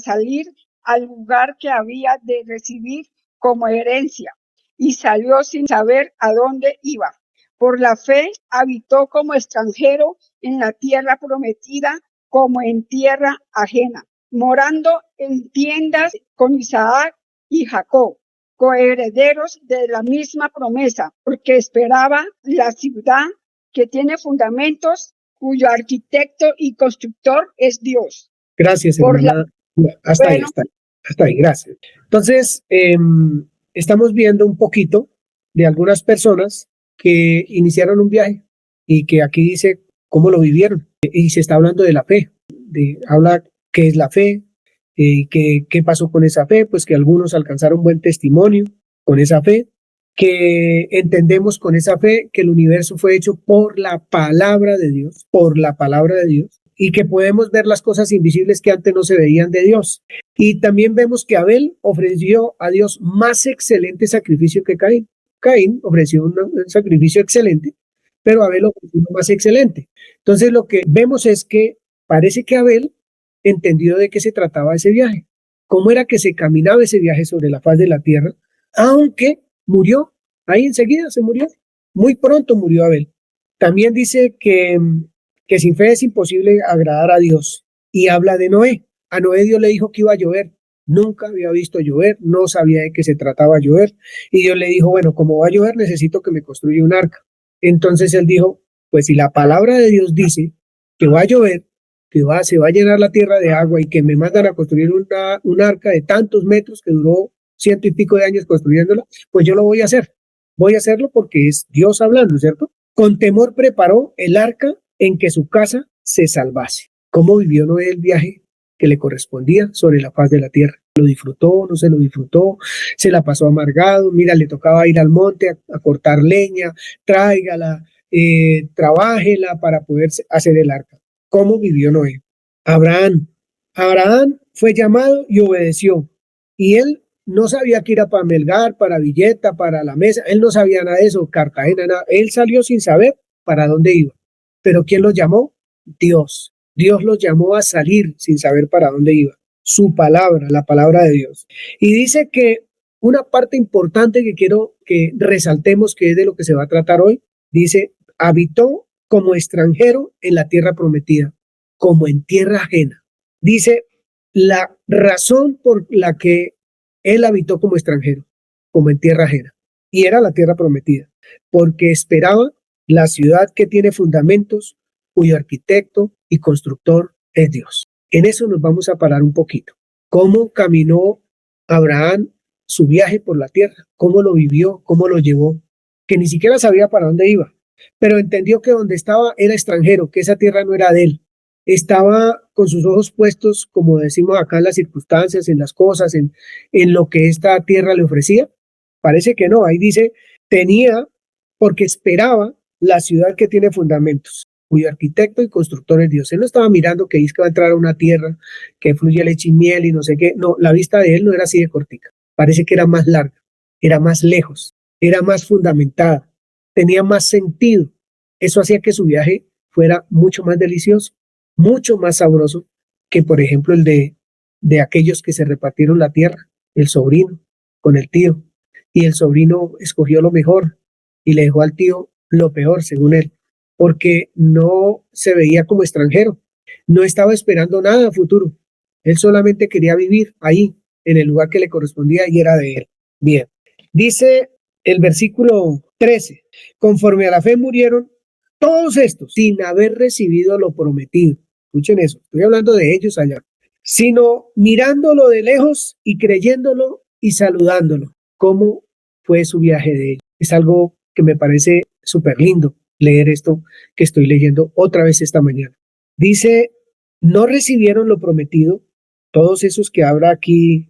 salir al lugar que había de recibir como herencia y salió sin saber a dónde iba. Por la fe, habitó como extranjero en la tierra prometida, como en tierra ajena, morando en tiendas con Isaac y Jacob, coherederos de la misma promesa, porque esperaba la ciudad que tiene fundamentos, cuyo arquitecto y constructor es Dios. Gracias, hermana. Hasta ahí, gracias. Entonces, estamos viendo un poquito de algunas personas que iniciaron un viaje y que aquí dice cómo lo vivieron. Y se está hablando de la fe, habla qué es la fe, qué pasó con esa fe, pues que algunos alcanzaron buen testimonio con esa fe, que entendemos con esa fe que el universo fue hecho por la palabra de Dios, y que podemos ver las cosas invisibles que antes no se veían de Dios. Y también vemos que Abel ofreció a Dios más excelente sacrificio que Caín. Caín ofreció un sacrificio excelente, pero Abel ofreció uno más excelente. Entonces lo que vemos es que parece que Abel entendió de qué se trataba ese viaje, cómo era que se caminaba ese viaje sobre la faz de la tierra, aunque murió, ahí enseguida se murió, muy pronto murió Abel. También dice que sin fe es imposible agradar a Dios, y habla de Noé. A Noé Dios le dijo que iba a llover, nunca había visto llover, no sabía de qué se trataba llover, y Dios le dijo, bueno, como va a llover necesito que me construya un arca. Entonces él dijo, pues si la palabra de Dios dice que va a llover, que se va a llenar la tierra de agua y que me mandan a construir un arca de tantos metros que duró 100 y pico de años construyéndola, pues yo lo voy a hacer. Voy a hacerlo porque es Dios hablando, ¿cierto? Con temor preparó el arca en que su casa se salvase. ¿Cómo vivió Noé el viaje que le correspondía sobre la faz de la tierra? ¿Lo disfrutó? ¿No se lo disfrutó? ¿Se la pasó amargado? Mira, le tocaba ir al monte a cortar leña, tráigala, trabájela para poder hacer el arca. ¿Cómo vivió Noé? Abraham fue llamado y obedeció. Y él no sabía que era para Melgar, para Villeta, para La Mesa. Él no sabía nada de eso, Cartagena, nada. Él salió sin saber para dónde iba. Pero ¿quién lo llamó? Dios. Dios los llamó a salir sin saber para dónde iba. Su palabra, la palabra de Dios. Y dice que una parte importante que quiero que resaltemos, que es de lo que se va a tratar hoy, dice, habitó como extranjero en la tierra prometida, como en tierra ajena. Dice, la razón por la que él habitó como extranjero, como en tierra ajena, y era la tierra prometida, porque esperaba la ciudad que tiene fundamentos, cuyo arquitecto y constructor es Dios. En eso nos vamos a parar un poquito. ¿Cómo caminó Abraham su viaje por la tierra? ¿Cómo lo vivió? ¿Cómo lo llevó? Que ni siquiera sabía para dónde iba, pero entendió que donde estaba era extranjero, que esa tierra no era de él. Estaba con sus ojos puestos, como decimos acá, en las circunstancias, en las cosas, en lo que esta tierra le ofrecía, Parece que no. Ahí dice, tenía, porque esperaba la ciudad que tiene fundamentos, cuyo arquitecto y constructor es Dios. Él no estaba mirando que dice que va a entrar a una tierra que fluye leche y miel y no sé qué. No, la vista de él no era así de cortica. Parece que era más larga, era más lejos, era más fundamentada, tenía más sentido. Eso hacía que su viaje fuera mucho más delicioso, mucho más sabroso que, por ejemplo, el de aquellos que se repartieron la tierra, el sobrino con el tío, y el sobrino escogió lo mejor y le dejó al tío lo peor, según él, porque no se veía como extranjero, no estaba esperando nada a futuro, él solamente quería vivir ahí, en el lugar que le correspondía y era de él. Bien, dice el versículo 13, conforme a la fe murieron todos estos sin haber recibido lo prometido. Escuchen eso, estoy hablando de ellos allá, sino mirándolo de lejos y creyéndolo y saludándolo. ¿Cómo fue su viaje de ellos? Es algo que me parece súper lindo leer esto que estoy leyendo otra vez esta mañana. Dice, no recibieron lo prometido, todos esos que habla aquí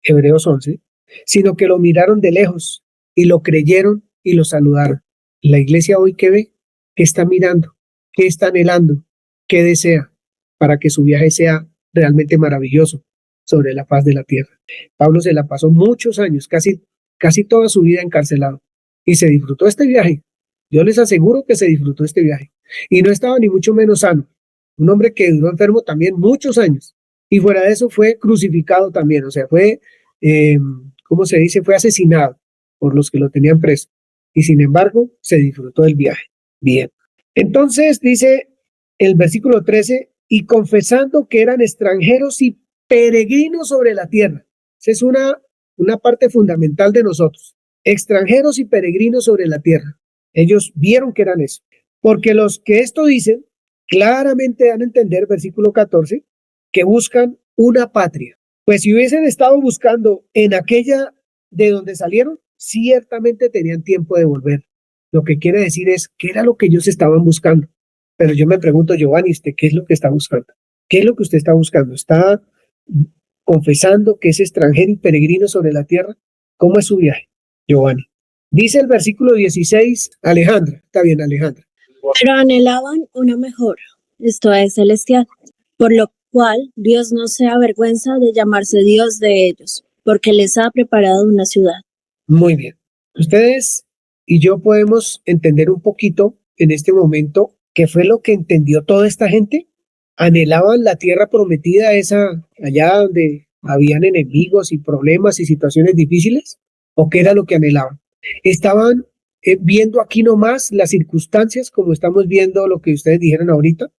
Hebreos 11, sino que lo miraron de lejos y lo creyeron y lo saludaron. La iglesia hoy, ¿qué ve? ¿Qué está mirando? ¿Qué está anhelando? ¿Qué desea para que su viaje sea realmente maravilloso sobre la faz de la tierra? Pablo se la pasó muchos años, casi toda su vida encarcelado, y se disfrutó este viaje. Yo les aseguro que se disfrutó este viaje. Y no estaba ni mucho menos sano. Un hombre que duró enfermo también muchos años. Y fuera de eso fue crucificado también. O sea, fue, ¿cómo se dice? Fue asesinado por los que lo tenían preso. Y sin embargo, se disfrutó del viaje. Bien. Entonces dice el versículo 13, y confesando que eran extranjeros y peregrinos sobre la tierra. Esa es una parte fundamental de nosotros. Extranjeros y peregrinos sobre la tierra. Ellos vieron que eran eso. Porque los que esto dicen, claramente dan a entender, versículo 14, que buscan una patria. Pues si hubiesen estado buscando en aquella de donde salieron, ciertamente tenían tiempo de volver. Lo que quiere decir es, ¿qué era lo que ellos estaban buscando? Pero yo me pregunto, Giovanni, ¿usted qué es lo que está buscando? ¿Qué es lo que usted está buscando? ¿Está confesando que es extranjero y peregrino sobre la tierra? ¿Cómo es su viaje, Giovanni? Dice el versículo 16, Alejandra. Está bien, Alejandra. Pero anhelaban una mejor, esto es celestial, por lo cual Dios no se avergüenza de llamarse Dios de ellos, porque les ha preparado una ciudad. Muy bien. Ustedes y yo podemos entender un poquito en este momento qué fue lo que entendió toda esta gente. Anhelaban la tierra prometida, esa allá donde habían enemigos y problemas y situaciones difíciles, o qué era lo que anhelaban. Estaban viendo aquí nomás las circunstancias, como estamos viendo lo que ustedes dijeron ahorita,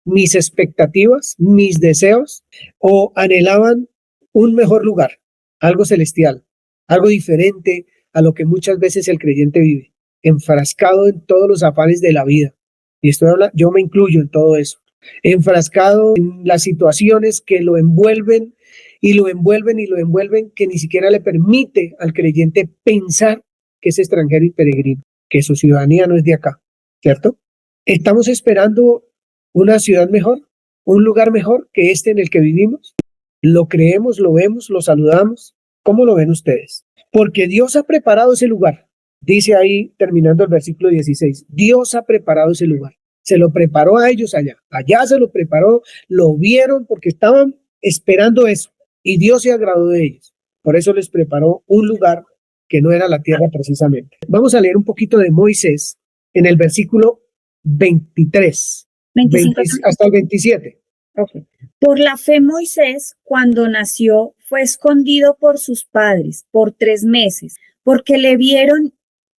mis expectativas, mis deseos, o anhelaban un mejor lugar, algo celestial, algo diferente a lo que muchas veces el creyente vive, enfrascado en todos los afanes de la vida. Y estoy hablando, yo me incluyo en todo eso, enfrascado en las situaciones que lo envuelven y lo envuelven y lo envuelven, que ni siquiera le permite al creyente pensar que es extranjero y peregrino, que su ciudadanía no es de acá, ¿cierto? Estamos esperando una ciudad mejor, un lugar mejor que este en el que vivimos. Lo creemos, lo vemos, lo saludamos. ¿Cómo lo ven ustedes? Porque Dios ha preparado ese lugar. Dice ahí, terminando el versículo 16, Dios ha preparado ese lugar. Se lo preparó a ellos allá. Allá se lo preparó, lo vieron porque estaban esperando eso. Y Dios se agradó de ellos. Por eso les preparó un lugar que no era la tierra precisamente. Vamos a leer un poquito de Moisés en el versículo 23 hasta el 27. Okay. Por la fe Moisés, cuando nació, fue escondido por sus padres por 3 meses, porque le vieron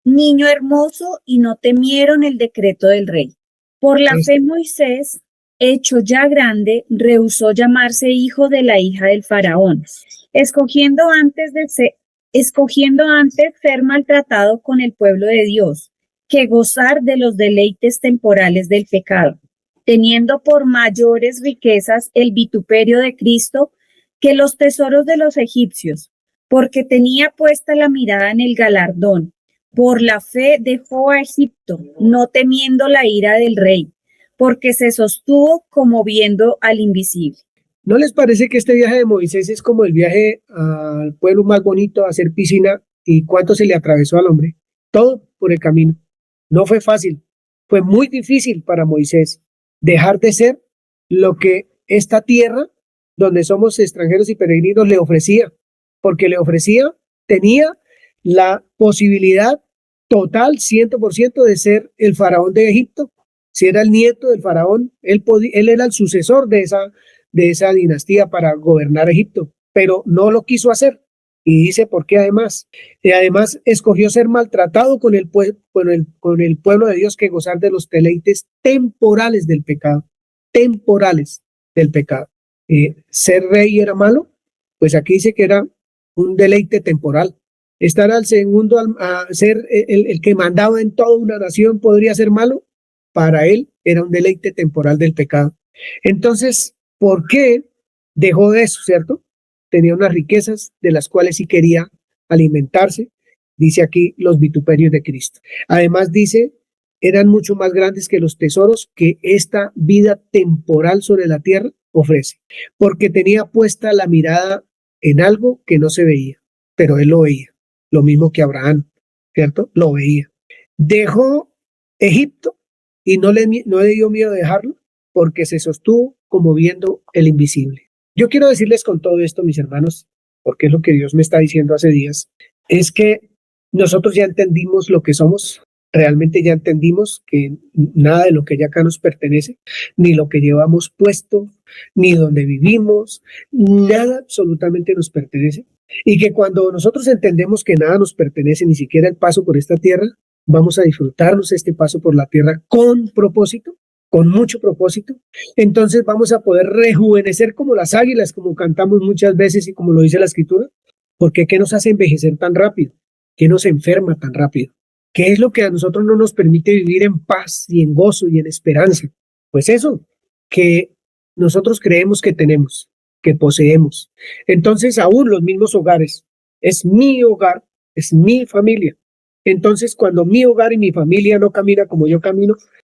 niño hermoso y no temieron el decreto del rey. Por la fe Moisés, hecho ya grande, rehusó llamarse hijo de la hija del faraón, escogiendo antes ser maltratado con el pueblo de Dios, que gozar de los deleites temporales del pecado, teniendo por mayores riquezas el vituperio de Cristo que los tesoros de los egipcios, porque tenía puesta la mirada en el galardón. Por la fe dejó a Egipto, no temiendo la ira del rey, porque se sostuvo como viendo al invisible. ¿No les parece que este viaje de Moisés es como el viaje al pueblo más bonito a hacer piscina ¿Y cuánto se le atravesó al hombre? Todo por el camino. No fue fácil, fue muy difícil para Moisés dejar de ser lo que esta tierra, donde somos extranjeros y peregrinos, le ofrecía, porque le ofrecía, tenía la posibilidad total, 100% de ser el faraón de Egipto. Si era el nieto del faraón, él era el sucesor de esa dinastía para gobernar Egipto, pero no lo quiso hacer. Y dice por qué además. Y además escogió ser maltratado con el pueblo de Dios que gozar de los deleites temporales del pecado. Temporales del pecado. Ser rey era malo, pues aquí dice que era un deleite temporal. Estar al segundo, a ser el que mandaba en toda una nación podría ser malo. Para él era un deleite temporal del pecado. Entonces, ¿por qué dejó de eso, cierto? Tenía unas riquezas de las cuales sí quería alimentarse. Dice aquí los vituperios de Cristo. Además dice, eran mucho más grandes que los tesoros que esta vida temporal sobre la tierra ofrece, porque tenía puesta la mirada en algo que no se veía, pero él lo veía, lo mismo que Abraham, ¿cierto? Lo veía. Dejó Egipto y no le dio miedo dejarlo, porque se sostuvo como viendo el invisible. Yo quiero decirles con todo esto, mis hermanos, porque es lo que Dios me está diciendo hace días, es que nosotros ya entendimos lo que somos, realmente ya entendimos que nada de lo que ya acá nos pertenece, ni lo que llevamos puesto, ni donde vivimos, nada absolutamente nos pertenece. Y que cuando nosotros entendemos que nada nos pertenece, ni siquiera el paso por esta tierra, vamos a disfrutarnos este paso por la tierra con propósito, con mucho propósito. Entonces vamos a poder rejuvenecer como las águilas, como cantamos muchas veces y como lo dice la Escritura. Porque ¿qué nos hace envejecer tan rápido? ¿Qué nos enferma tan rápido? ¿Qué es lo que a nosotros no nos permite vivir en paz y en gozo y en esperanza? Pues eso, que nosotros creemos que tenemos, que poseemos. Entonces aún los mismos hogares, es mi hogar, es mi familia. Entonces cuando mi hogar y mi familia no camina como yo camino,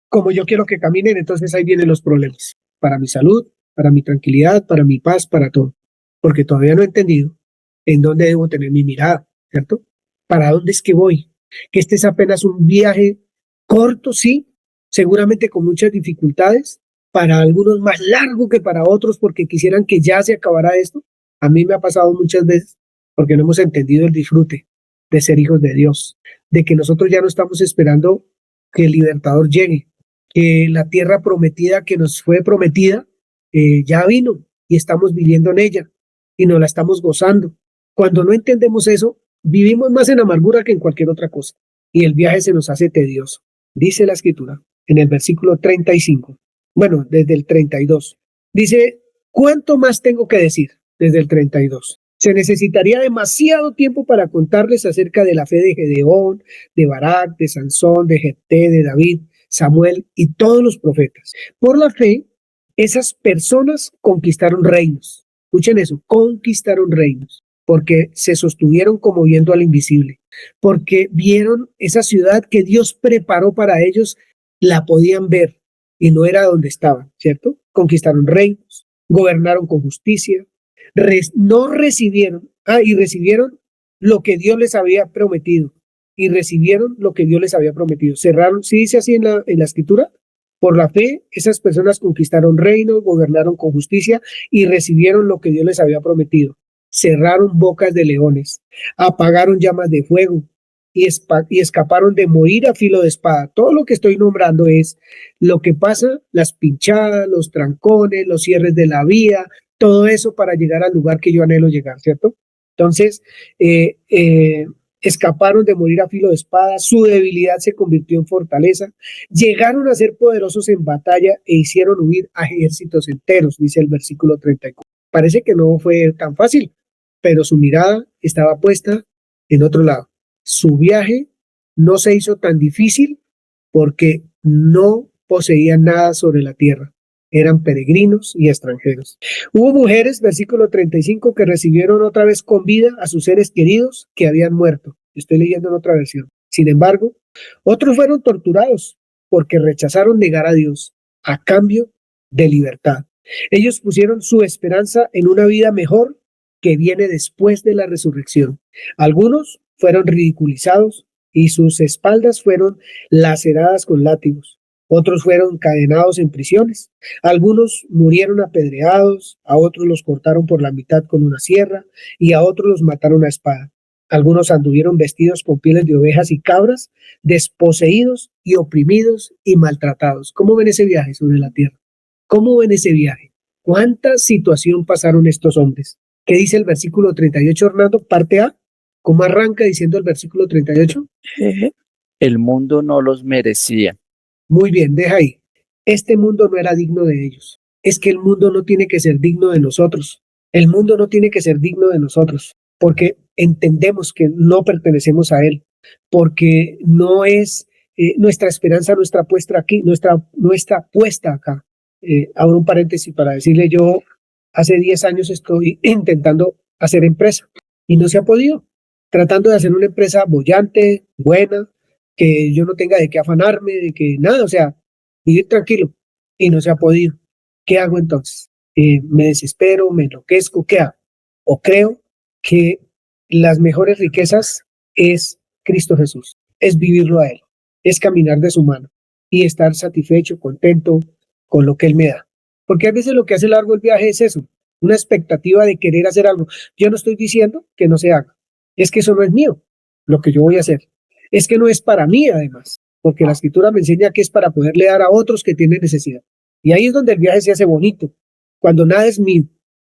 como yo quiero que caminen, entonces ahí vienen los problemas. Para mi salud, para mi tranquilidad, para mi paz, para todo. Porque todavía no he entendido en dónde debo tener mi mirada, ¿cierto? ¿Para dónde es que voy? Que este es apenas un viaje corto, sí, seguramente con muchas dificultades, para algunos más largo que para otros porque quisieran que ya se acabara esto. A mí me ha pasado muchas veces porque no hemos entendido el disfrute de ser hijos de Dios, de que nosotros ya no estamos esperando que el libertador llegue, que la tierra prometida que nos fue prometida ya vino y estamos viviendo en ella y nos la estamos gozando. Cuando no entendemos eso, vivimos más en amargura que en cualquier otra cosa y el viaje se nos hace tedioso. Dice la Escritura en el versículo 35, bueno, desde el 32, dice, ¿cuánto más tengo que decir? Desde el 32. Se necesitaría demasiado tiempo para contarles acerca de la fe de Gedeón, de Barak, de Sansón, de Jefté, de David, Samuel y todos los profetas. Por la fe, esas personas conquistaron reinos. Escuchen eso, conquistaron reinos, porque se sostuvieron como viendo al invisible, porque vieron esa ciudad que Dios preparó para ellos, la podían ver y no era donde estaban, ¿cierto? Conquistaron reinos, gobernaron con justicia, no recibieron, y recibieron lo que Dios les había prometido, y recibieron lo que Dios les había prometido. Cerraron, ¿sí dice así en la Escritura? Por la fe, esas personas conquistaron reinos, gobernaron con justicia y recibieron lo que Dios les había prometido. Cerraron bocas de leones, apagaron llamas de fuego y escaparon de morir a filo de espada. Todo lo que estoy nombrando es lo que pasa, las pinchadas, los trancones, los cierres de la vía, todo eso para llegar al lugar que yo anhelo llegar, ¿cierto? Entonces, escaparon de morir a filo de espada, su debilidad se convirtió en fortaleza, llegaron a ser poderosos en batalla e hicieron huir a ejércitos enteros, dice el versículo 34. Parece que no fue tan fácil, pero su mirada estaba puesta en otro lado. Su viaje no se hizo tan difícil porque no poseían nada sobre la tierra. Eran peregrinos y extranjeros. Hubo mujeres, versículo 35, que recibieron otra vez con vida a sus seres queridos que habían muerto. Estoy leyendo en otra versión. Sin embargo, otros fueron torturados porque rechazaron negar a Dios a cambio de libertad. Ellos pusieron su esperanza en una vida mejor que viene después de la resurrección. Algunos fueron ridiculizados y sus espaldas fueron laceradas con látigos. Otros fueron encadenados en prisiones. Algunos murieron apedreados, a otros los cortaron por la mitad con una sierra y a otros los mataron a espada. Algunos anduvieron vestidos con pieles de ovejas y cabras, desposeídos y oprimidos y maltratados. ¿Cómo ven ese viaje sobre la tierra? ¿Cómo ven ese viaje? ¿Cuánta situación pasaron estos hombres? ¿Qué dice el versículo 38, Hernando? Parte A. ¿Cómo arranca diciendo el versículo 38? El mundo no los merecía. Muy bien, deja ahí. Este mundo no era digno de ellos. Es que el mundo no tiene que ser digno de nosotros. El mundo no tiene que ser digno de nosotros, porque entendemos que no pertenecemos a él, porque no es nuestra esperanza, nuestra puesta aquí, nuestra puesta acá. Abro un paréntesis para decirle, yo hace 10 años estoy intentando hacer empresa y no se ha podido. Tratando de hacer una empresa bollante, buena, que yo no tenga de qué afanarme, de que nada, o sea, vivir tranquilo, y no se ha podido. ¿Qué hago entonces? Me desespero, me enloquezco, ¿qué hago? O creo que las mejores riquezas es Cristo Jesús, es vivirlo a Él, es caminar de su mano y estar satisfecho, contento con lo que Él me da. Porque a veces lo que hace largo el viaje es eso, una expectativa de querer hacer algo. Yo no estoy diciendo que no se haga, es que eso no es mío, lo que yo voy a hacer. Es que no es para mí, además, porque la Escritura me enseña que es para poderle dar a otros que tienen necesidad. Y ahí es donde el viaje se hace bonito, cuando nada es mío,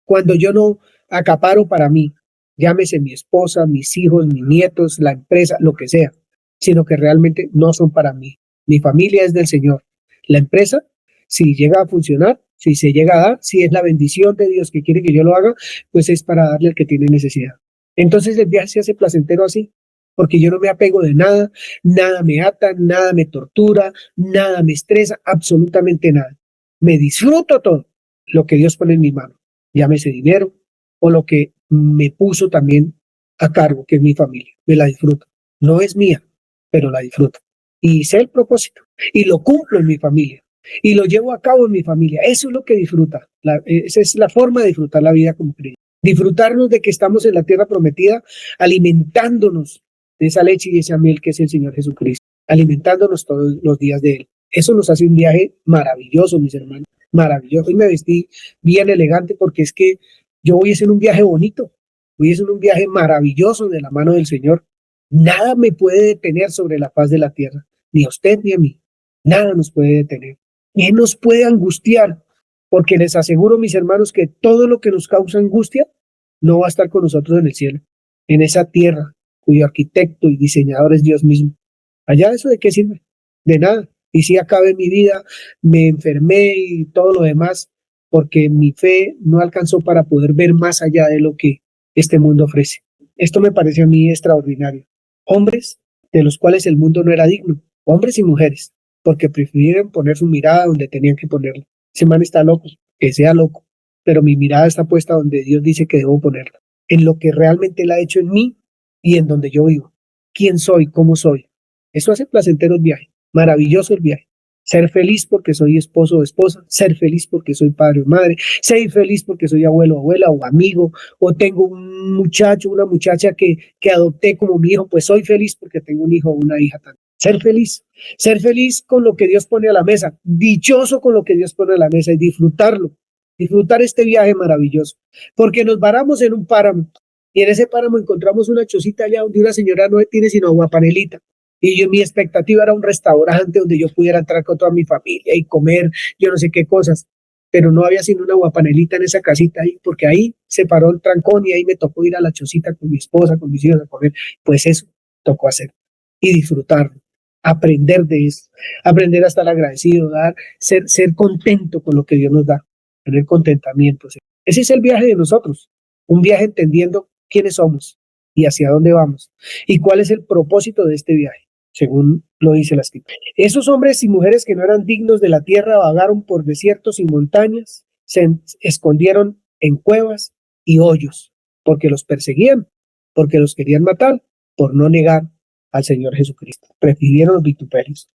cuando yo no acaparo para mí, llámese mi esposa, mis hijos, mis nietos, la empresa, lo que sea, sino que realmente no son para mí. Mi familia es del Señor. La empresa, si llega a funcionar, si se llega a dar, si es la bendición de Dios que quiere que yo lo haga, pues es para darle al que tiene necesidad. Entonces el viaje se hace placentero así, porque yo no me apego de nada, nada me ata, nada me tortura, nada me estresa, absolutamente nada. Me disfruto todo lo que Dios pone en mi mano, llámese dinero o lo que me puso también a cargo, que es mi familia. Me la disfruto. No es mía, pero la disfruto. Y sé el propósito y lo cumplo en mi familia y lo llevo a cabo en mi familia. Eso es lo que disfruta. Esa es la forma de disfrutar la vida como creyente. Disfrutarnos de que estamos en la tierra prometida, alimentándonos de esa leche y esa miel que es el Señor Jesucristo, alimentándonos todos los días de Él. Eso nos hace un viaje maravilloso, mis hermanos, maravilloso. Y me vestí bien elegante porque es que yo voy a hacer un viaje bonito, voy a hacer un viaje maravilloso de la mano del Señor. Nada me puede detener sobre la faz de la tierra, ni a usted ni a mí. Nada nos puede detener. Ni nos puede angustiar, porque les aseguro, mis hermanos, que todo lo que nos causa angustia no va a estar con nosotros en el cielo, en esa tierra cuyo arquitecto y diseñador es Dios mismo. Allá, ¿eso de qué sirve? De nada. Y si acabé mi vida, me enfermé y todo lo demás, porque mi fe no alcanzó para poder ver más allá de lo que este mundo ofrece. Esto me parece a mí extraordinario. Hombres de los cuales el mundo no era digno, hombres y mujeres, porque prefirieron poner su mirada donde tenían que ponerla. Ese man está loco, que sea loco, pero mi mirada está puesta donde Dios dice que debo ponerla, en lo que realmente Él ha hecho en mí y en donde yo vivo. ¿Quién soy? ¿Cómo soy? Eso hace placentero el viaje, maravilloso el viaje. Ser feliz porque soy esposo o esposa, ser feliz porque soy padre o madre, ser feliz porque soy abuelo o abuela o amigo, o tengo un muchacho, una muchacha que adopté como mi hijo, pues soy feliz porque tengo un hijo o una hija también. Ser feliz con lo que Dios pone a la mesa, dichoso con lo que Dios pone a la mesa y disfrutarlo, disfrutar este viaje maravilloso, porque nos varamos en un páramo y en ese páramo encontramos una chocita allá donde una señora no tiene sino aguapanelita. Y mi expectativa era un restaurante donde yo pudiera entrar con toda mi familia y comer, yo no sé qué cosas, pero no había sino una aguapanelita en esa casita ahí, porque ahí se paró el trancón y ahí me tocó ir a la chocita con mi esposa, con mis hijos a comer. Pues eso tocó hacer y disfrutarlo, aprender de eso, aprender a estar agradecido, ser contento con lo que Dios nos da, tener contentamiento. Ese es el viaje de nosotros, un viaje entendiendo quiénes somos y hacia dónde vamos y cuál es el propósito de este viaje, según lo dice la Escritura. Esos hombres y mujeres que no eran dignos de la tierra vagaron por desiertos y montañas, se escondieron en cuevas y hoyos, porque los perseguían, porque los querían matar, por no negar al Señor Jesucristo. Prefirieron los vituperios.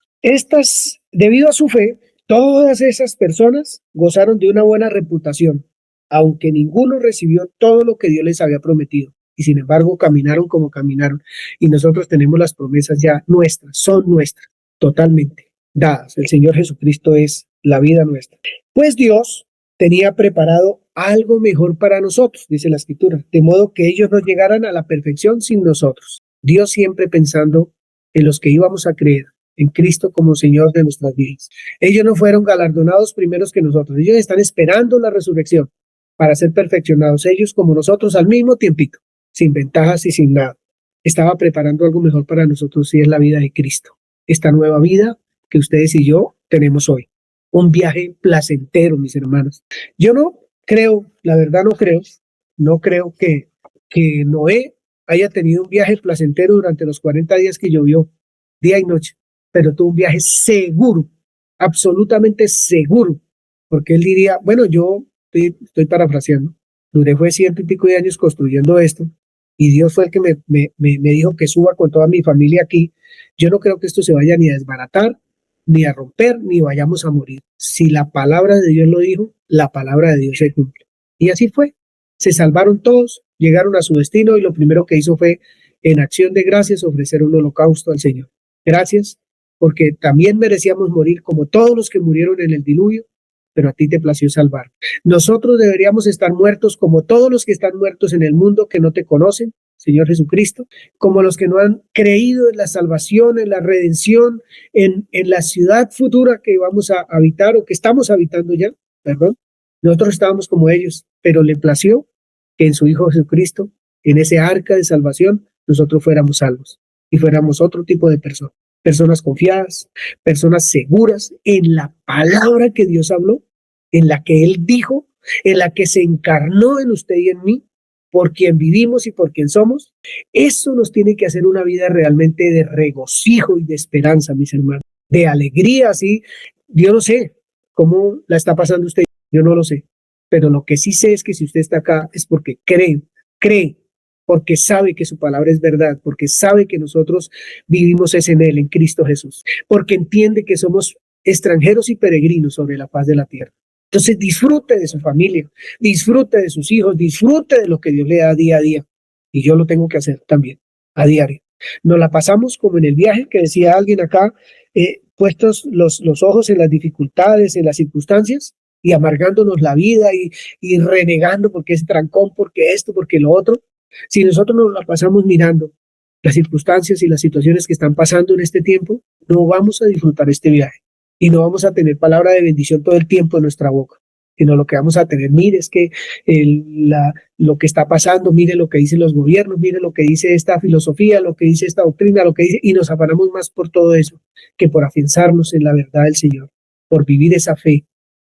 Debido a su fe, todas esas personas gozaron de una buena reputación, aunque ninguno recibió todo lo que Dios les había prometido. y sin embargo caminaron como caminaron. Y nosotros tenemos las promesas ya nuestras, son nuestras, totalmente dadas. El Señor Jesucristo es la vida nuestra. Pues Dios tenía preparado algo mejor para nosotros, dice la Escritura, de modo que ellos no llegaran a la perfección sin nosotros. Dios siempre pensando en los que íbamos a creer en Cristo como Señor de nuestras vidas. Ellos no fueron galardonados primeros que nosotros. Ellos están esperando la resurrección para ser perfeccionados. Ellos como nosotros al mismo tiempito, sin ventajas y sin nada. Estaba preparando algo mejor para nosotros y es la vida de Cristo. Esta nueva vida que ustedes y yo tenemos hoy. Un viaje placentero, mis hermanos. Yo no creo, la verdad no creo que Noé haya tenido un viaje placentero durante los 40 días que llovió, día y noche, pero tuvo un viaje seguro, absolutamente seguro, porque él diría, bueno, yo estoy parafraseando, duré fue 100 y pico de años construyendo esto, y Dios fue el que me dijo que suba con toda mi familia aquí. Yo no creo que esto se vaya ni a desbaratar, ni a romper, ni vayamos a morir. Si la palabra de Dios lo dijo, la palabra de Dios se cumple. Y así fue. Se salvaron todos, llegaron a su destino y lo primero que hizo fue, en acción de gracias, ofrecer un holocausto al Señor. Gracias, porque también merecíamos morir como todos los que murieron en el diluvio, pero a ti te plació salvar. Nosotros deberíamos estar muertos como todos los que están muertos en el mundo que no te conocen, Señor Jesucristo, como los que no han creído en la salvación, en la redención, en la ciudad futura que vamos a habitar o que estamos habitando ya, perdón. Nosotros estábamos como ellos, pero le plació que en su Hijo Jesucristo, en ese arca de salvación, nosotros fuéramos salvos y fuéramos otro tipo de personas. Personas confiadas, personas seguras en la palabra que Dios habló, en la que Él dijo, en la que se encarnó en usted y en mí, por quien vivimos y por quien somos. Eso nos tiene que hacer una vida realmente de regocijo y de esperanza, mis hermanos, de alegría, así. Yo no sé cómo la está pasando usted, yo no lo sé, pero lo que sí sé es que si usted está acá es porque cree, porque sabe que su palabra es verdad, porque sabe que nosotros vivimos es en Él, en Cristo Jesús, porque entiende que somos extranjeros y peregrinos sobre la faz de la tierra. Entonces disfrute de su familia, disfrute de sus hijos, disfrute de lo que Dios le da día a día. Y yo lo tengo que hacer también, a diario. Nos la pasamos como en el viaje que decía alguien acá, puestos los ojos en las dificultades, en las circunstancias, y amargándonos la vida y renegando porque es trancón, porque esto, porque lo otro. Si nosotros nos la pasamos mirando las circunstancias y las situaciones que están pasando en este tiempo, no vamos a disfrutar este viaje y no vamos a tener palabra de bendición todo el tiempo en nuestra boca, sino lo que vamos a tener, mire, es que lo que está pasando, mire lo que dicen los gobiernos, mire lo que dice esta filosofía, lo que dice esta doctrina, lo que dice, y nos afanamos más por todo eso que por afianzarnos en la verdad del Señor, por vivir esa fe,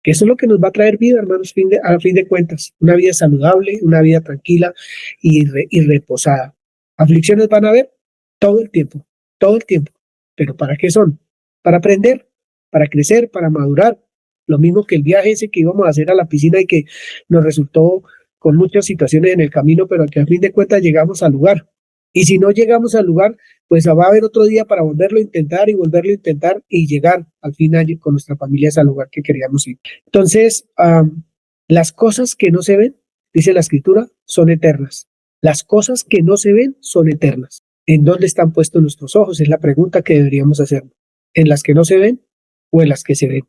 que eso es lo que nos va a traer vida, hermanos, a fin de cuentas, una vida saludable, una vida tranquila y reposada. Aflicciones van a haber todo el tiempo, pero ¿para qué son? Para aprender, para crecer, para madurar. Lo mismo que el viaje ese que íbamos a hacer a la piscina y que nos resultó con muchas situaciones en el camino, pero que a fin de cuentas llegamos al lugar. Y si no llegamos al lugar, pues va a haber otro día para volverlo a intentar y llegar al final con nuestra familia al lugar que queríamos ir. Entonces, las cosas que no se ven, dice la Escritura, son eternas. Las cosas que no se ven son eternas. ¿En dónde están puestos nuestros ojos? Es la pregunta que deberíamos hacer. ¿En las que no se ven o en las que se ven?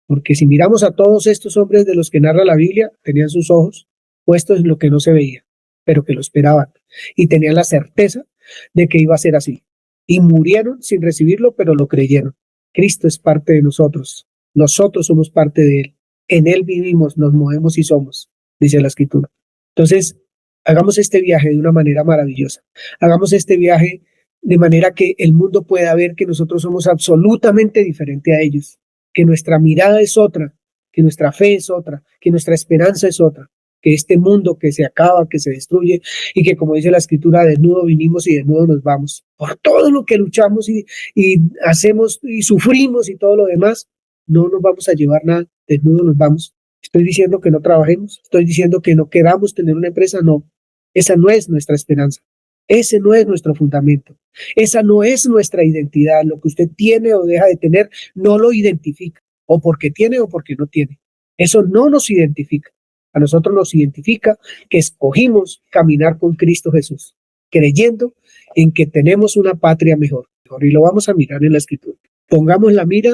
Porque si miramos a todos estos hombres de los que narra la Biblia, tenían sus ojos puestos en lo que no se veía, pero que lo esperaban y tenían la certeza de que iba a ser así. Y murieron sin recibirlo, pero lo creyeron. Cristo es parte de nosotros. Nosotros somos parte de Él. En Él vivimos, nos movemos y somos, dice la Escritura. Entonces, hagamos este viaje de una manera maravillosa. Hagamos este viaje de manera que el mundo pueda ver que nosotros somos absolutamente diferentes a ellos, que nuestra mirada es otra, que nuestra fe es otra, que nuestra esperanza es otra, que este mundo que se acaba, que se destruye y que, como dice la Escritura, desnudo vinimos y desnudo nos vamos. Por todo lo que luchamos y hacemos y sufrimos y todo lo demás, no nos vamos a llevar nada, desnudo nos vamos. Estoy diciendo que no trabajemos, estoy diciendo que no queramos tener una empresa, no. Esa no es nuestra esperanza, ese no es nuestro fundamento, esa no es nuestra identidad. Lo que usted tiene o deja de tener no lo identifica, o porque tiene o porque no tiene. Eso no nos identifica. A nosotros nos identifica que escogimos caminar con Cristo Jesús, creyendo en que tenemos una patria mejor. Y lo vamos a mirar en la Escritura. Pongamos la mira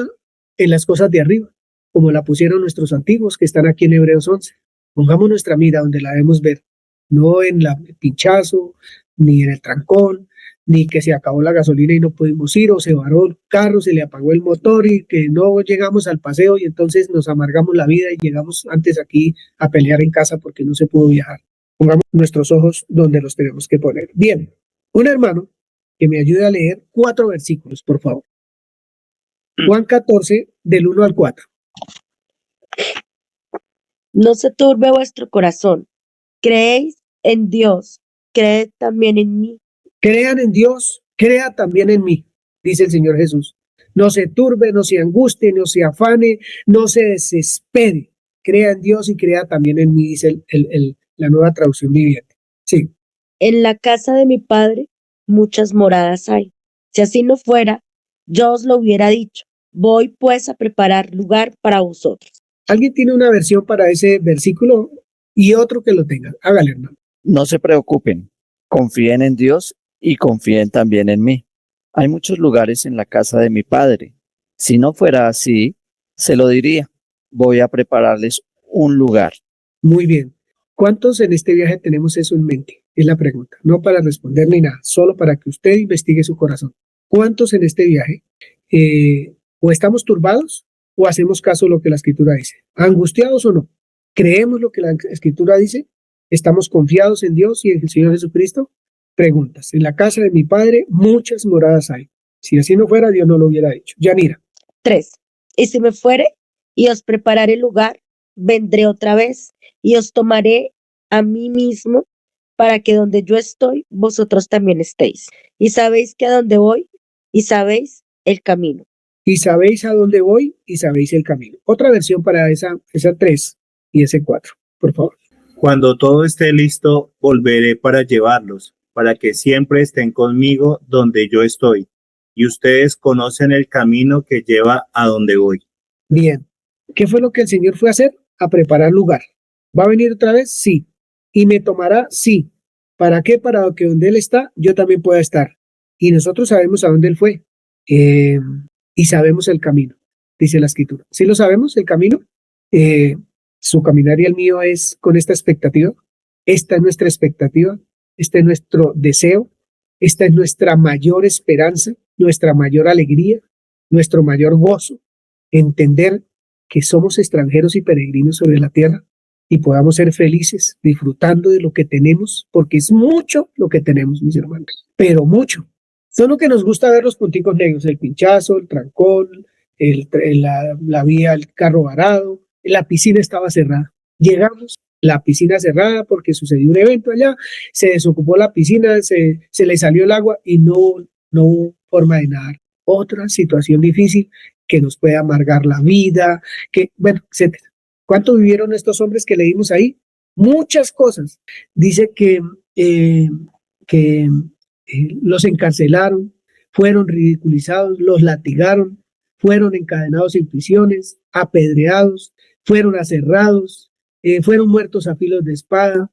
en las cosas de arriba, como la pusieron nuestros antiguos que están aquí en Hebreos 11. Pongamos nuestra mira donde la debemos ver, no en el pinchazo, ni en el trancón, ni que se acabó la gasolina y no pudimos ir, o se varó el carro, se le apagó el motor y que no llegamos al paseo y entonces nos amargamos la vida y llegamos antes aquí a pelear en casa porque no se pudo viajar. Pongamos nuestros ojos donde los tenemos que poner. Bien, un hermano que me ayude a leer 4 versículos, por favor. Juan 14, del 1 al 4. No se turbe vuestro corazón. Creéis en Dios, creed también en mí. Crean en Dios, crea también en mí, dice el Señor Jesús. No se turbe, no se angustie, no se afane, no se desespere. Crea en Dios y crea también en mí, dice la Nueva Traducción Viviente. Sí. En la casa de mi Padre muchas moradas hay. Si así no fuera, yo os lo hubiera dicho. Voy pues a preparar lugar para vosotros. ¿Alguien tiene una versión para ese versículo y otro que lo tenga? Hágale, hermano. No se preocupen, confíen en Dios y confíen también en mí. Hay muchos lugares en la casa de mi Padre. Si no fuera así, se lo diría. Voy a prepararles un lugar. Muy bien. ¿Cuántos en este viaje tenemos eso en mente? Es la pregunta. No para responder ni nada, solo para que usted investigue su corazón. ¿Cuántos en este viaje o estamos turbados o hacemos caso a lo que la Escritura dice? ¿Angustiados o no? ¿Creemos lo que la Escritura dice? ¿Estamos confiados en Dios y en el Señor Jesucristo? Preguntas. En la casa de mi Padre muchas moradas hay. Si así no fuera, Dios no lo hubiera dicho. Yanira. 3. Y si me fuere y os prepararé lugar, vendré otra vez y os tomaré a mí mismo para que donde yo estoy, vosotros también estéis. Y sabéis que a dónde voy y sabéis el camino. Y sabéis a dónde voy y sabéis el camino. Otra versión para esa 3 y ese 4, por favor. Cuando todo esté listo, volveré para llevarlos, para que siempre estén conmigo donde yo estoy. Y ustedes conocen el camino que lleva a donde voy. Bien. ¿Qué fue lo que el Señor fue a hacer? A preparar lugar. ¿Va a venir otra vez? Sí. ¿Y me tomará? Sí. ¿Para qué? Para que donde Él está, yo también pueda estar. Y nosotros sabemos a dónde Él fue. Y sabemos el camino, dice la Escritura. ¿Sí lo sabemos, el camino? Su caminar y el mío es con esta expectativa. Esta es nuestra expectativa. Este es nuestro deseo. Esta es nuestra mayor esperanza, nuestra mayor alegría, nuestro mayor gozo. Entender que somos extranjeros y peregrinos sobre la tierra y podamos ser felices disfrutando de lo que tenemos, porque es mucho lo que tenemos, mis hermanos, pero mucho. Solo que nos gusta ver los punticos negros, el pinchazo, el trancón, la vía, el carro varado, la piscina estaba cerrada. Llegamos, la piscina cerrada porque sucedió un evento allá, se desocupó la piscina, se le salió el agua y no hubo forma de nadar. Otra situación difícil que nos puede amargar la vida, etcétera. ¿Cuánto vivieron estos hombres que leímos ahí? Muchas cosas. Dice que los encarcelaron, fueron ridiculizados, los latigaron, fueron encadenados en prisiones, apedreados, fueron aserrados, fueron muertos a filos de espada,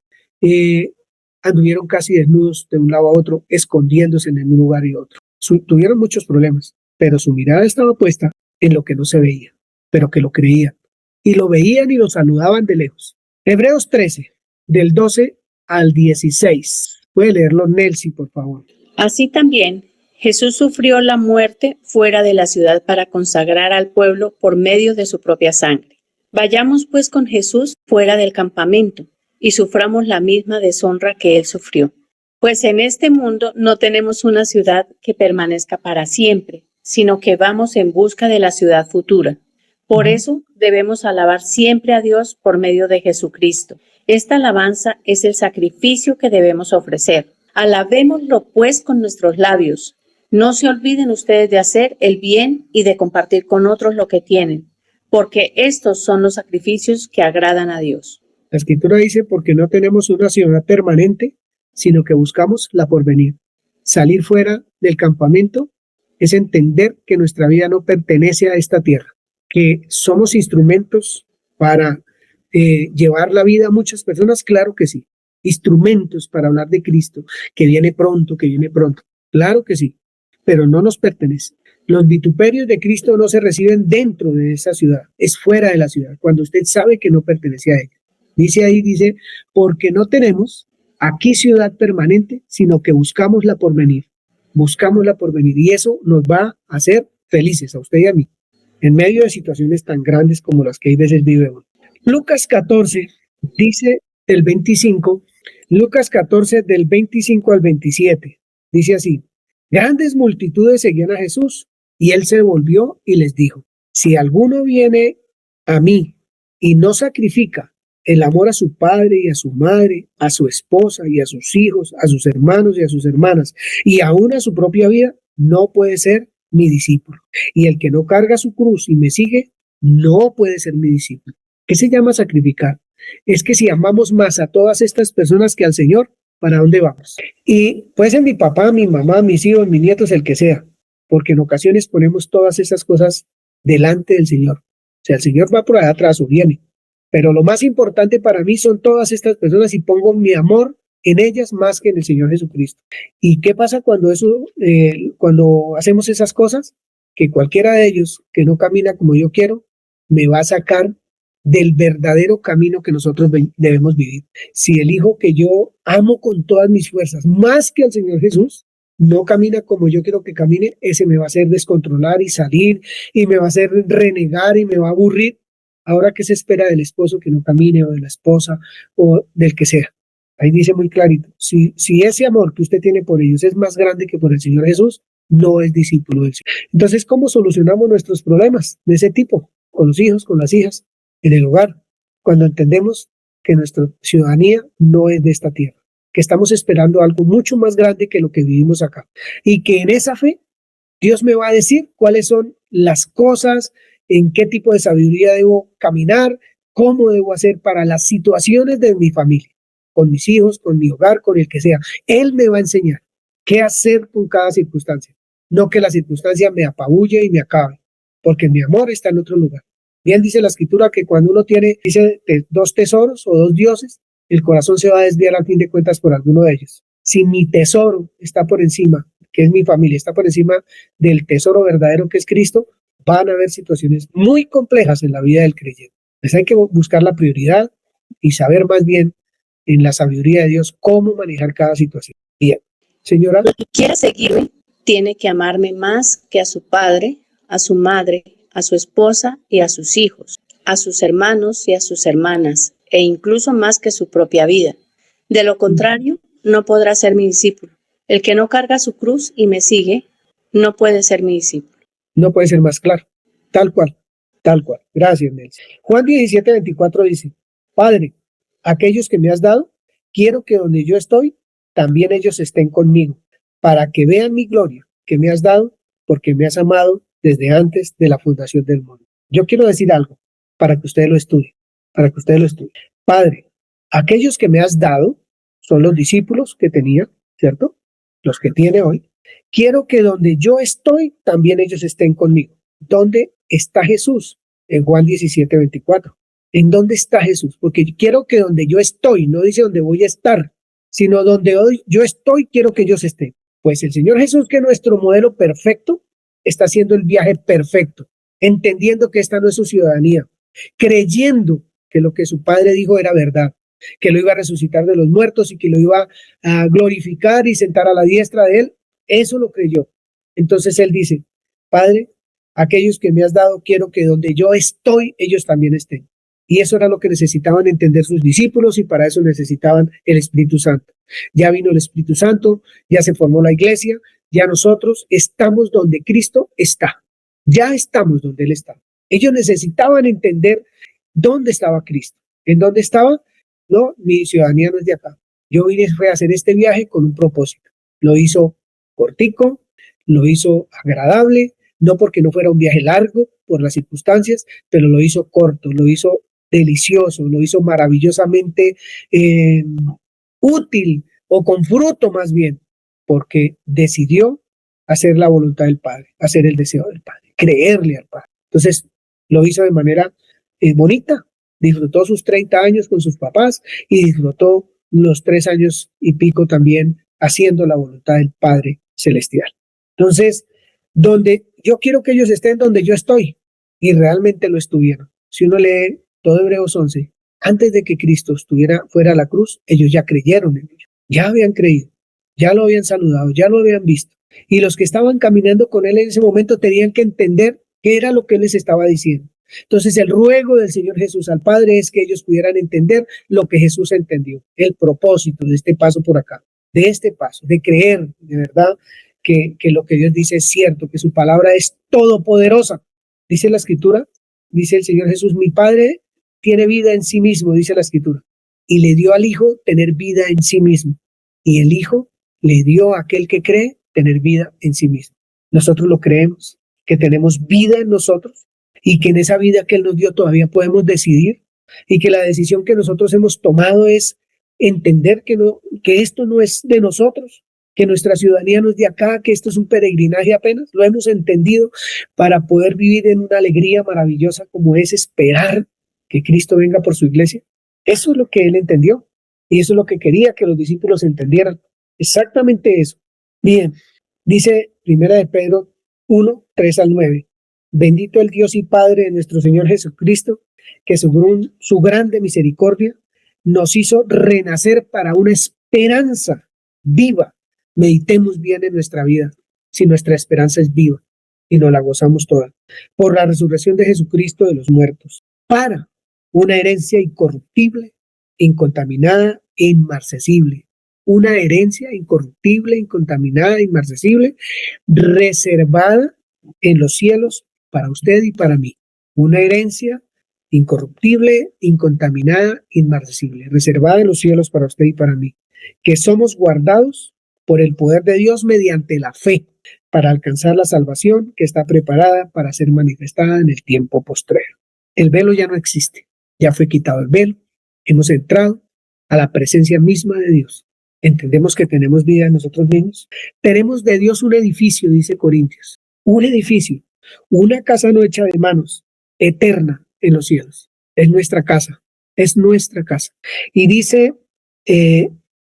anduvieron casi desnudos de un lado a otro, escondiéndose en un lugar y otro. Tuvieron muchos problemas, pero su mirada estaba puesta en lo que no se veía, pero que lo creían. Y lo veían y lo saludaban de lejos. Hebreos 13, del 12 al 16. Puede leerlo Nelsi, por favor. Así también, Jesús sufrió la muerte fuera de la ciudad para consagrar al pueblo por medio de su propia sangre. Vayamos pues con Jesús fuera del campamento y suframos la misma deshonra que él sufrió. Pues en este mundo no tenemos una ciudad que permanezca para siempre, sino que vamos en busca de la ciudad futura. Por eso debemos alabar siempre a Dios por medio de Jesucristo. Esta alabanza es el sacrificio que debemos ofrecer. Alabémoslo pues con nuestros labios. No se olviden ustedes de hacer el bien y de compartir con otros lo que tienen, porque estos son los sacrificios que agradan a Dios. La Escritura dice, porque no tenemos una ciudad permanente, sino que buscamos la porvenir. Salir fuera del campamento es entender que nuestra vida no pertenece a esta tierra, que somos instrumentos para llevar la vida a muchas personas? Claro que sí. Instrumentos para hablar de Cristo, que viene pronto, claro que sí, pero no nos pertenece. Los vituperios de Cristo no se reciben dentro de esa ciudad, es fuera de la ciudad, cuando usted sabe que no pertenece a ella. Dice, porque no tenemos aquí ciudad permanente, sino que buscamos la porvenir, y eso nos va a hacer felices a usted y a mí, en medio de situaciones tan grandes como las que hay veces vivimos. Lucas 14 dice del 25, Lucas 14 del 25 al 27, dice así: grandes multitudes seguían a Jesús, y él se volvió y les dijo: si alguno viene a mí y no sacrifica el amor a su padre y a su madre, a su esposa y a sus hijos, a sus hermanos y a sus hermanas, y aún a su propia vida, no puede ser mi discípulo. Y el que no carga su cruz y me sigue, no puede ser mi discípulo. ¿Qué se llama sacrificar? Es que si amamos más a todas estas personas que al Señor, ¿para dónde vamos? Y puede ser mi papá, mi mamá, mis hijos, mis nietos, el que sea, porque en ocasiones ponemos todas esas cosas delante del Señor. O sea, el Señor va por allá atrás o viene, pero lo más importante para mí son todas estas personas y pongo mi amor en ellas más que en el Señor Jesucristo. ¿Y qué pasa cuando cuando hacemos esas cosas? Que cualquiera de ellos que no camina como yo quiero, me va a sacar del verdadero camino que nosotros debemos vivir. Si el hijo que yo amo con todas mis fuerzas, más que al Señor Jesús, no camina como yo quiero que camine, ese me va a hacer descontrolar y salir, y me va a hacer renegar y me va a aburrir. Ahora, ¿qué se espera del esposo que no camine, o de la esposa, o del que sea? Ahí dice muy clarito, si ese amor que usted tiene por ellos es más grande que por el Señor Jesús, no es discípulo del Señor. Entonces, ¿cómo solucionamos nuestros problemas de ese tipo? Con los hijos, con las hijas, en el hogar, cuando entendemos que nuestra ciudadanía no es de esta tierra, que estamos esperando algo mucho más grande que lo que vivimos acá, y que en esa fe Dios me va a decir cuáles son las cosas, en qué tipo de sabiduría debo caminar, cómo debo hacer para las situaciones de mi familia, con mis hijos, con mi hogar, con el que sea. Él me va a enseñar qué hacer con cada circunstancia, no que la circunstancia me apabulle y me acabe, porque mi amor está en otro lugar. Bien dice la escritura que cuando uno tiene, dice, dos tesoros o dos dioses, el corazón se va a desviar al fin de cuentas por alguno de ellos. Si mi tesoro está por encima, que es mi familia, está por encima del tesoro verdadero que es Cristo, van a haber situaciones muy complejas en la vida del creyente. Pues hay que buscar la prioridad y saber más bien en la sabiduría de Dios cómo manejar cada situación. Bien, señora. El que quiera seguirme tiene que amarme más que a su padre, a su madre, a su esposa y a sus hijos, a sus hermanos y a sus hermanas, e incluso más que su propia vida. De lo contrario, no podrá ser mi discípulo. El que no carga su cruz y me sigue, no puede ser mi discípulo. No puede ser más claro. Tal cual. Gracias, Nelson. Juan 17:24 dice: Padre, aquellos que me has dado, quiero que donde yo estoy, también ellos estén conmigo, para que vean mi gloria que me has dado, porque me has amado desde antes de la fundación del mundo. Yo quiero decir algo para que ustedes lo estudien, Padre, aquellos que me has dado son los discípulos que tenía, ¿cierto? Los que tiene hoy. Quiero que donde yo estoy, también ellos estén conmigo. ¿Dónde está Jesús? En Juan 17:24. ¿En dónde está Jesús? Porque quiero que donde yo estoy, no dice donde voy a estar, sino donde hoy yo estoy, quiero que ellos estén. Pues el Señor Jesús, que es nuestro modelo perfecto, está haciendo el viaje perfecto, entendiendo que esta no es su ciudadanía, creyendo que lo que su padre dijo era verdad, que lo iba a resucitar de los muertos y que lo iba a glorificar y sentar a la diestra de él. Eso lo creyó. Entonces él dice: Padre, aquellos que me has dado, quiero que donde yo estoy, ellos también estén. Y eso era lo que necesitaban entender sus discípulos, y para eso necesitaban el Espíritu Santo. Ya vino el Espíritu Santo, ya se formó la iglesia, ya nosotros estamos donde Cristo está. Ya estamos donde Él está. Ellos necesitaban entender dónde estaba Cristo. ¿En dónde estaba? No, mi ciudadanía no es de acá. Yo vine a hacer este viaje con un propósito. Lo hizo cortico, lo hizo agradable, no porque no fuera un viaje largo por las circunstancias, pero lo hizo corto, lo hizo delicioso, lo hizo maravillosamente útil, o con fruto más bien, porque decidió hacer la voluntad del Padre, hacer el deseo del Padre, creerle al Padre. Entonces lo hizo de manera bonita, Disfrutó sus 30 años con sus papás y disfrutó los 3 años y pico también haciendo la voluntad del Padre Celestial. Entonces, donde yo quiero que ellos estén donde yo estoy, y realmente lo estuvieron. Si uno lee todo Hebreos 11, antes de que Cristo fuera a la cruz, ellos ya creyeron en ello, ya habían creído, ya lo habían saludado, ya lo habían visto. Y los que estaban caminando con él en ese momento tenían que entender qué era lo que él les estaba diciendo. Entonces el ruego del Señor Jesús al Padre es que ellos pudieran entender lo que Jesús entendió, el propósito de este paso por acá, de este paso, de creer de verdad que lo que Dios dice es cierto, que su palabra es todopoderosa. Dice la Escritura, dice el Señor Jesús, mi Padre tiene vida en sí mismo, dice la Escritura, y le dio al Hijo tener vida en sí mismo, y el Hijo le dio a aquel que cree tener vida en sí mismo. Nosotros lo creemos, que tenemos vida en nosotros, y que en esa vida que Él nos dio todavía podemos decidir, y que la decisión que nosotros hemos tomado es entender que esto no es de nosotros, que nuestra ciudadanía no es de acá, que esto es un peregrinaje apenas, lo hemos entendido para poder vivir en una alegría maravillosa como es esperar que Cristo venga por su iglesia. Eso es lo que Él entendió, y eso es lo que quería que los discípulos entendieran, exactamente eso. Bien, dice Primera de Pedro 1, 3 al 9. Bendito el Dios y Padre de nuestro Señor Jesucristo, que según su grande misericordia nos hizo renacer para una esperanza viva. Meditemos bien en nuestra vida, si nuestra esperanza es viva y nos la gozamos toda, por la resurrección de Jesucristo de los muertos, para una herencia incorruptible, incontaminada e inmarcesible. Una herencia incorruptible, incontaminada, inmarcesible, reservada en los cielos para usted y para mí. Una herencia incorruptible, incontaminada, inmarcesible, reservada en los cielos para usted y para mí, que somos guardados por el poder de Dios mediante la fe para alcanzar la salvación que está preparada para ser manifestada en el tiempo postrero. El velo ya no existe, ya fue quitado el velo, hemos entrado a la presencia misma de Dios. Entendemos que tenemos vida en nosotros mismos. Tenemos de Dios un edificio, dice Corintios, un edificio, una casa no hecha de manos, eterna en los cielos. Es nuestra casa, es nuestra casa. Y dice,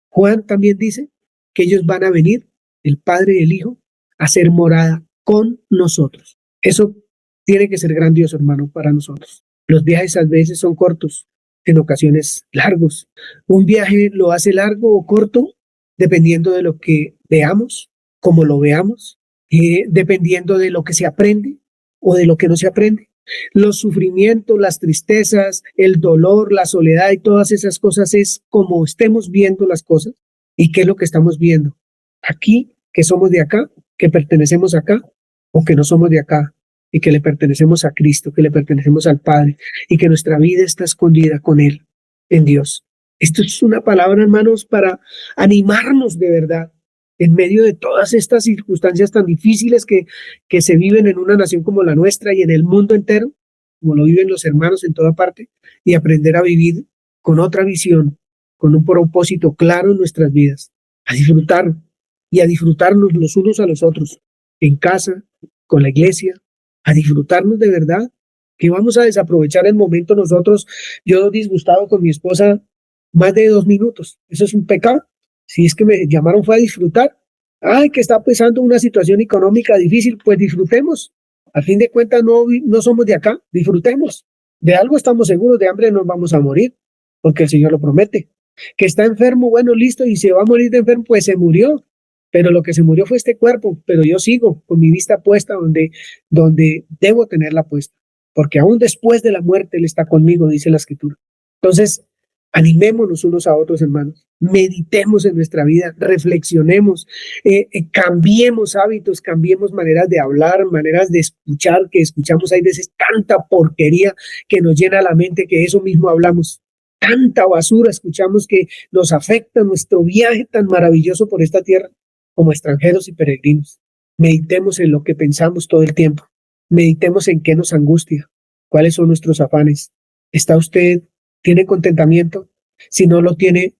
Juan también dice que ellos van a venir, el Padre y el Hijo, a hacer morada con nosotros. Eso tiene que ser grandioso, hermano, para nosotros. Los viajes a veces son cortos, en ocasiones largos. Un viaje lo hace largo o corto dependiendo de lo que veamos, cómo lo veamos, dependiendo de lo que se aprende o de lo que no se aprende. Los sufrimientos, las tristezas, el dolor, la soledad y todas esas cosas es como estemos viendo las cosas. ¿Y qué es lo que estamos viendo? Aquí, que somos de acá, que pertenecemos acá, o que no somos de acá, y que le pertenecemos a Cristo, que le pertenecemos al Padre, y que nuestra vida está escondida con Él, en Dios. Esto es una palabra, hermanos, para animarnos de verdad, en medio de todas estas circunstancias tan difíciles que se viven en una nación como la nuestra y en el mundo entero, como lo viven los hermanos en toda parte, y aprender a vivir con otra visión, con un propósito claro en nuestras vidas, a disfrutar y a disfrutarnos los unos a los otros, en casa, con la iglesia, a disfrutarnos de verdad, que vamos a desaprovechar el momento nosotros, yo disgustado con mi esposa más de 2 minutos, eso es un pecado. Si es que me llamaron fue a disfrutar, que está pasando una situación económica difícil, pues disfrutemos, al fin de cuentas no somos de acá, disfrutemos, de algo estamos seguros, de hambre nos vamos a morir, porque el Señor lo promete. Que está enfermo, bueno, listo, y se va a morir de enfermo, pues se murió, pero lo que se murió fue este cuerpo, pero yo sigo con mi vista puesta donde debo tenerla puesta, porque aún después de la muerte Él está conmigo, dice la Escritura. Entonces, animémonos unos a otros, hermanos, meditemos en nuestra vida, reflexionemos, cambiemos hábitos, cambiemos maneras de hablar, maneras de escuchar, que escuchamos hay veces tanta porquería que nos llena la mente que eso mismo hablamos. Tanta basura escuchamos que nos afecta nuestro viaje tan maravilloso por esta tierra como extranjeros y peregrinos. Meditemos en lo que pensamos todo el tiempo. Meditemos en qué nos angustia, cuáles son nuestros afanes. ¿Tiene contentamiento? Si no lo tiene,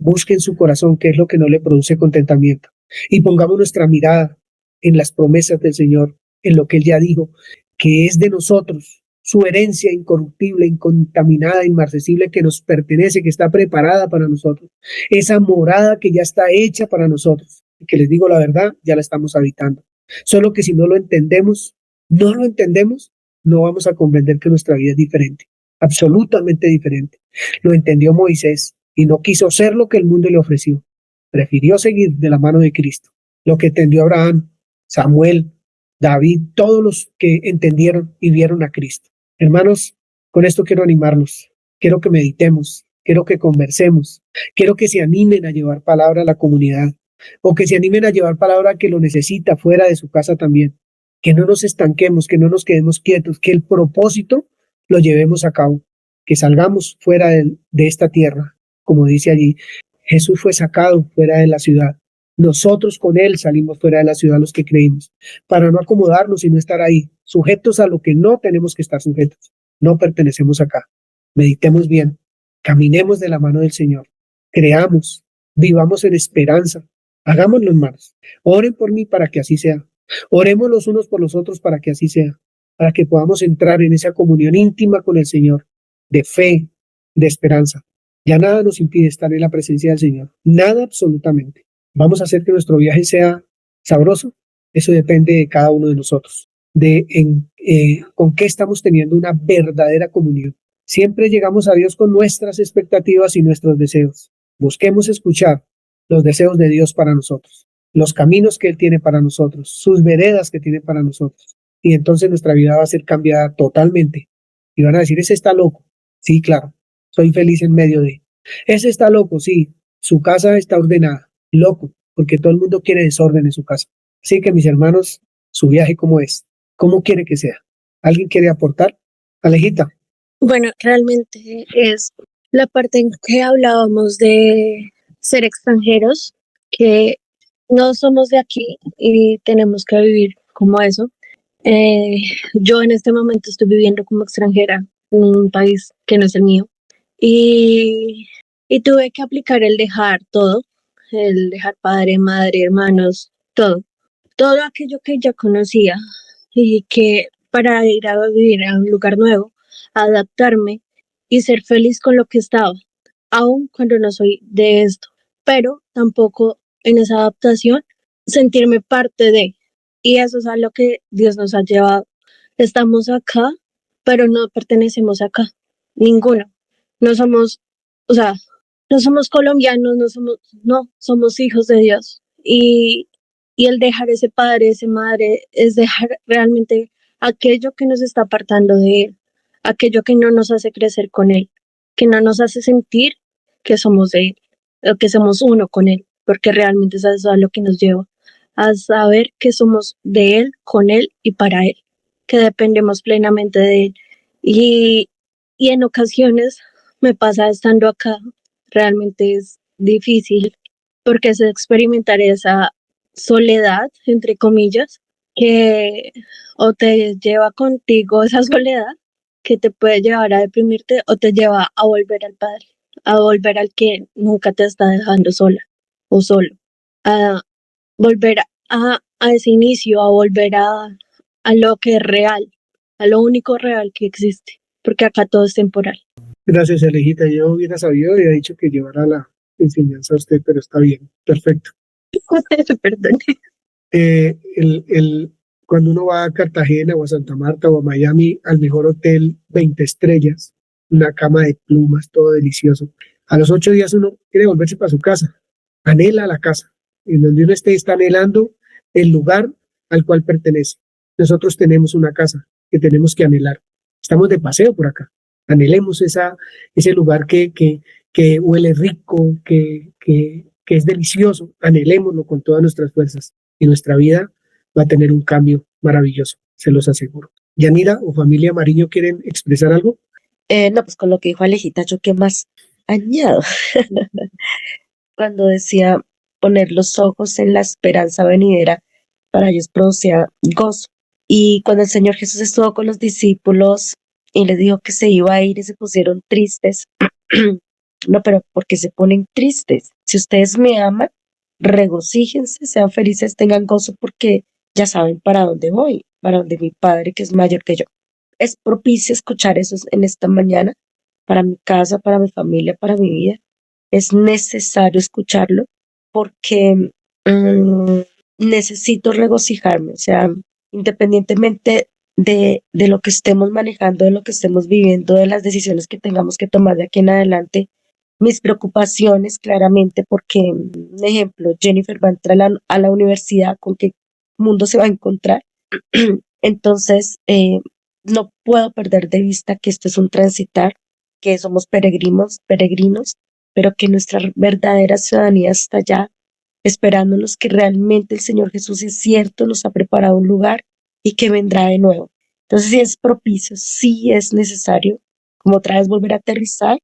busque en su corazón qué es lo que no le produce contentamiento. Y pongamos nuestra mirada en las promesas del Señor, en lo que Él ya dijo, que es de nosotros, su herencia incorruptible, incontaminada, inmarcesible que nos pertenece, que está preparada para nosotros, esa morada que ya está hecha para nosotros, y que les digo la verdad, ya la estamos habitando. Solo que si no lo entendemos, no vamos a comprender que nuestra vida es diferente, absolutamente diferente. Lo entendió Moisés y no quiso ser lo que el mundo le ofreció. Prefirió seguir de la mano de Cristo. Lo que entendió Abraham, Samuel, David, todos los que entendieron y vieron a Cristo. Hermanos, con esto quiero animarlos, quiero que meditemos, quiero que conversemos, quiero que se animen a llevar palabra a la comunidad, o que se animen a llevar palabra que lo necesita fuera de su casa también, que no nos estanquemos, que no nos quedemos quietos, que el propósito lo llevemos a cabo, que salgamos fuera de esta tierra, como dice allí, Jesús fue sacado fuera de la ciudad. Nosotros con Él salimos fuera de la ciudad los que creímos, para no acomodarnos y no estar ahí, sujetos a lo que no tenemos que estar sujetos. No pertenecemos acá. Meditemos bien, caminemos de la mano del Señor, creamos, vivamos en esperanza, hagámoslo, hermanos. Oren por mí para que así sea. Oremos los unos por los otros para que así sea, para que podamos entrar en esa comunión íntima con el Señor, de fe, de esperanza. Ya nada nos impide estar en la presencia del Señor, nada absolutamente. ¿Vamos a hacer que nuestro viaje sea sabroso? Eso depende de cada uno de nosotros, con qué estamos teniendo una verdadera comunión. Siempre llegamos a Dios con nuestras expectativas y nuestros deseos. Busquemos escuchar los deseos de Dios para nosotros, los caminos que Él tiene para nosotros, sus veredas que tiene para nosotros. Y entonces nuestra vida va a ser cambiada totalmente. Y van a decir, ese está loco. Sí, claro, soy feliz en medio de. Ese está loco, sí, su casa está ordenada. Loco, porque todo el mundo quiere desorden en su casa. Así que, mis hermanos, su viaje, ¿cómo es? ¿Cómo quiere que sea? ¿Alguien quiere aportar? Alejita. Bueno, realmente es la parte en que hablábamos de ser extranjeros, que no somos de aquí y tenemos que vivir como eso. Yo en este momento estoy viviendo como extranjera en un país que no es el mío y tuve que aplicar el dejar todo, el dejar padre, madre, hermanos, todo aquello que ya conocía y que para ir a vivir a un lugar nuevo, adaptarme y ser feliz con lo que estaba, aun cuando no soy de esto, pero tampoco en esa adaptación sentirme parte de, y eso es a lo que Dios nos ha llevado. Estamos acá, pero no pertenecemos acá, ninguno. No somos, o sea, no somos colombianos, no, somos hijos de Dios. Y el dejar ese padre, ese madre, es dejar realmente aquello que nos está apartando de Él, aquello que no nos hace crecer con Él, que no nos hace sentir que somos de Él, o que somos uno con Él, porque realmente eso es a lo que nos lleva, a saber que somos de Él, con Él y para Él, que dependemos plenamente de Él. Y en ocasiones me pasa estando acá, realmente es difícil, porque es experimentar esa soledad, entre comillas, que o te lleva contigo esa soledad, que te puede llevar a deprimirte o te lleva a volver al Padre, a volver al que nunca te está dejando sola o solo, a volver a ese inicio, a volver a lo que es real, a lo único real que existe, porque acá todo es temporal. Gracias, Alejita. Yo hubiera sabido y había dicho que llevara la enseñanza a usted, pero está bien, perfecto. Perdón. Cuando uno va a Cartagena o a Santa Marta o a Miami, al mejor hotel 20 estrellas, una cama de plumas, todo delicioso. A los 8 días uno quiere volverse para su casa, anhela la casa, en donde uno está anhelando el lugar al cual pertenece. Nosotros tenemos una casa que tenemos que anhelar. Estamos de paseo por acá. Anhelemos ese lugar que huele rico, que es delicioso. Anhelémoslo con todas nuestras fuerzas y nuestra vida va a tener un cambio maravilloso, se los aseguro. Yanira o familia Mariño, ¿quieren expresar algo? No, pues con lo que dijo Alejita, yo qué más añado. Cuando decía poner los ojos en la esperanza venidera, para ellos producía gozo. Y cuando el Señor Jesús estuvo con los discípulos y les dijo que se iba a ir y se pusieron tristes, no, pero ¿por qué se ponen tristes? Si ustedes me aman, regocíjense, sean felices, tengan gozo porque ya saben para dónde voy, para donde mi Padre que es mayor que yo. es propicio escuchar eso en esta mañana para mi casa, para mi familia, para mi vida. Es necesario escucharlo porque necesito regocijarme, o sea, independientemente de lo que estemos manejando, de lo que estemos viviendo, de las decisiones que tengamos que tomar de aquí en adelante, mis preocupaciones claramente, porque, un ejemplo, Jennifer va a entrar a la universidad, ¿con qué mundo se va a encontrar? Entonces, no puedo perder de vista que esto es un transitar, que somos peregrinos, pero que nuestra verdadera ciudadanía está allá, esperándonos que realmente el Señor Jesús es cierto, nos ha preparado un lugar y que vendrá de nuevo. Entonces, sí es propicio, sí es necesario, como otra vez volver a aterrizar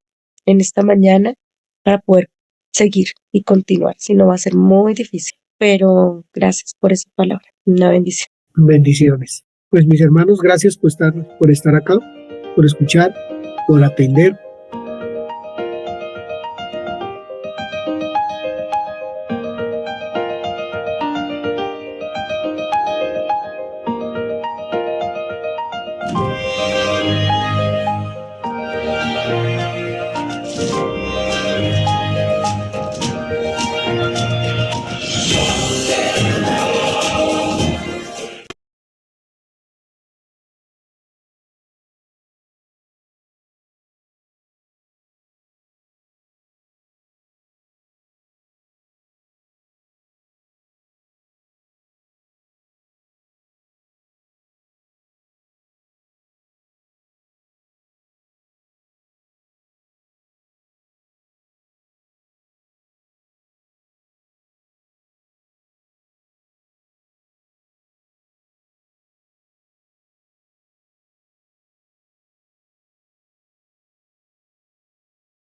en esta mañana para poder seguir y continuar, si no va a ser muy difícil. Pero gracias por esa palabra, una bendición. Bendiciones. Pues mis hermanos, gracias por estar acá, por escuchar, por atender.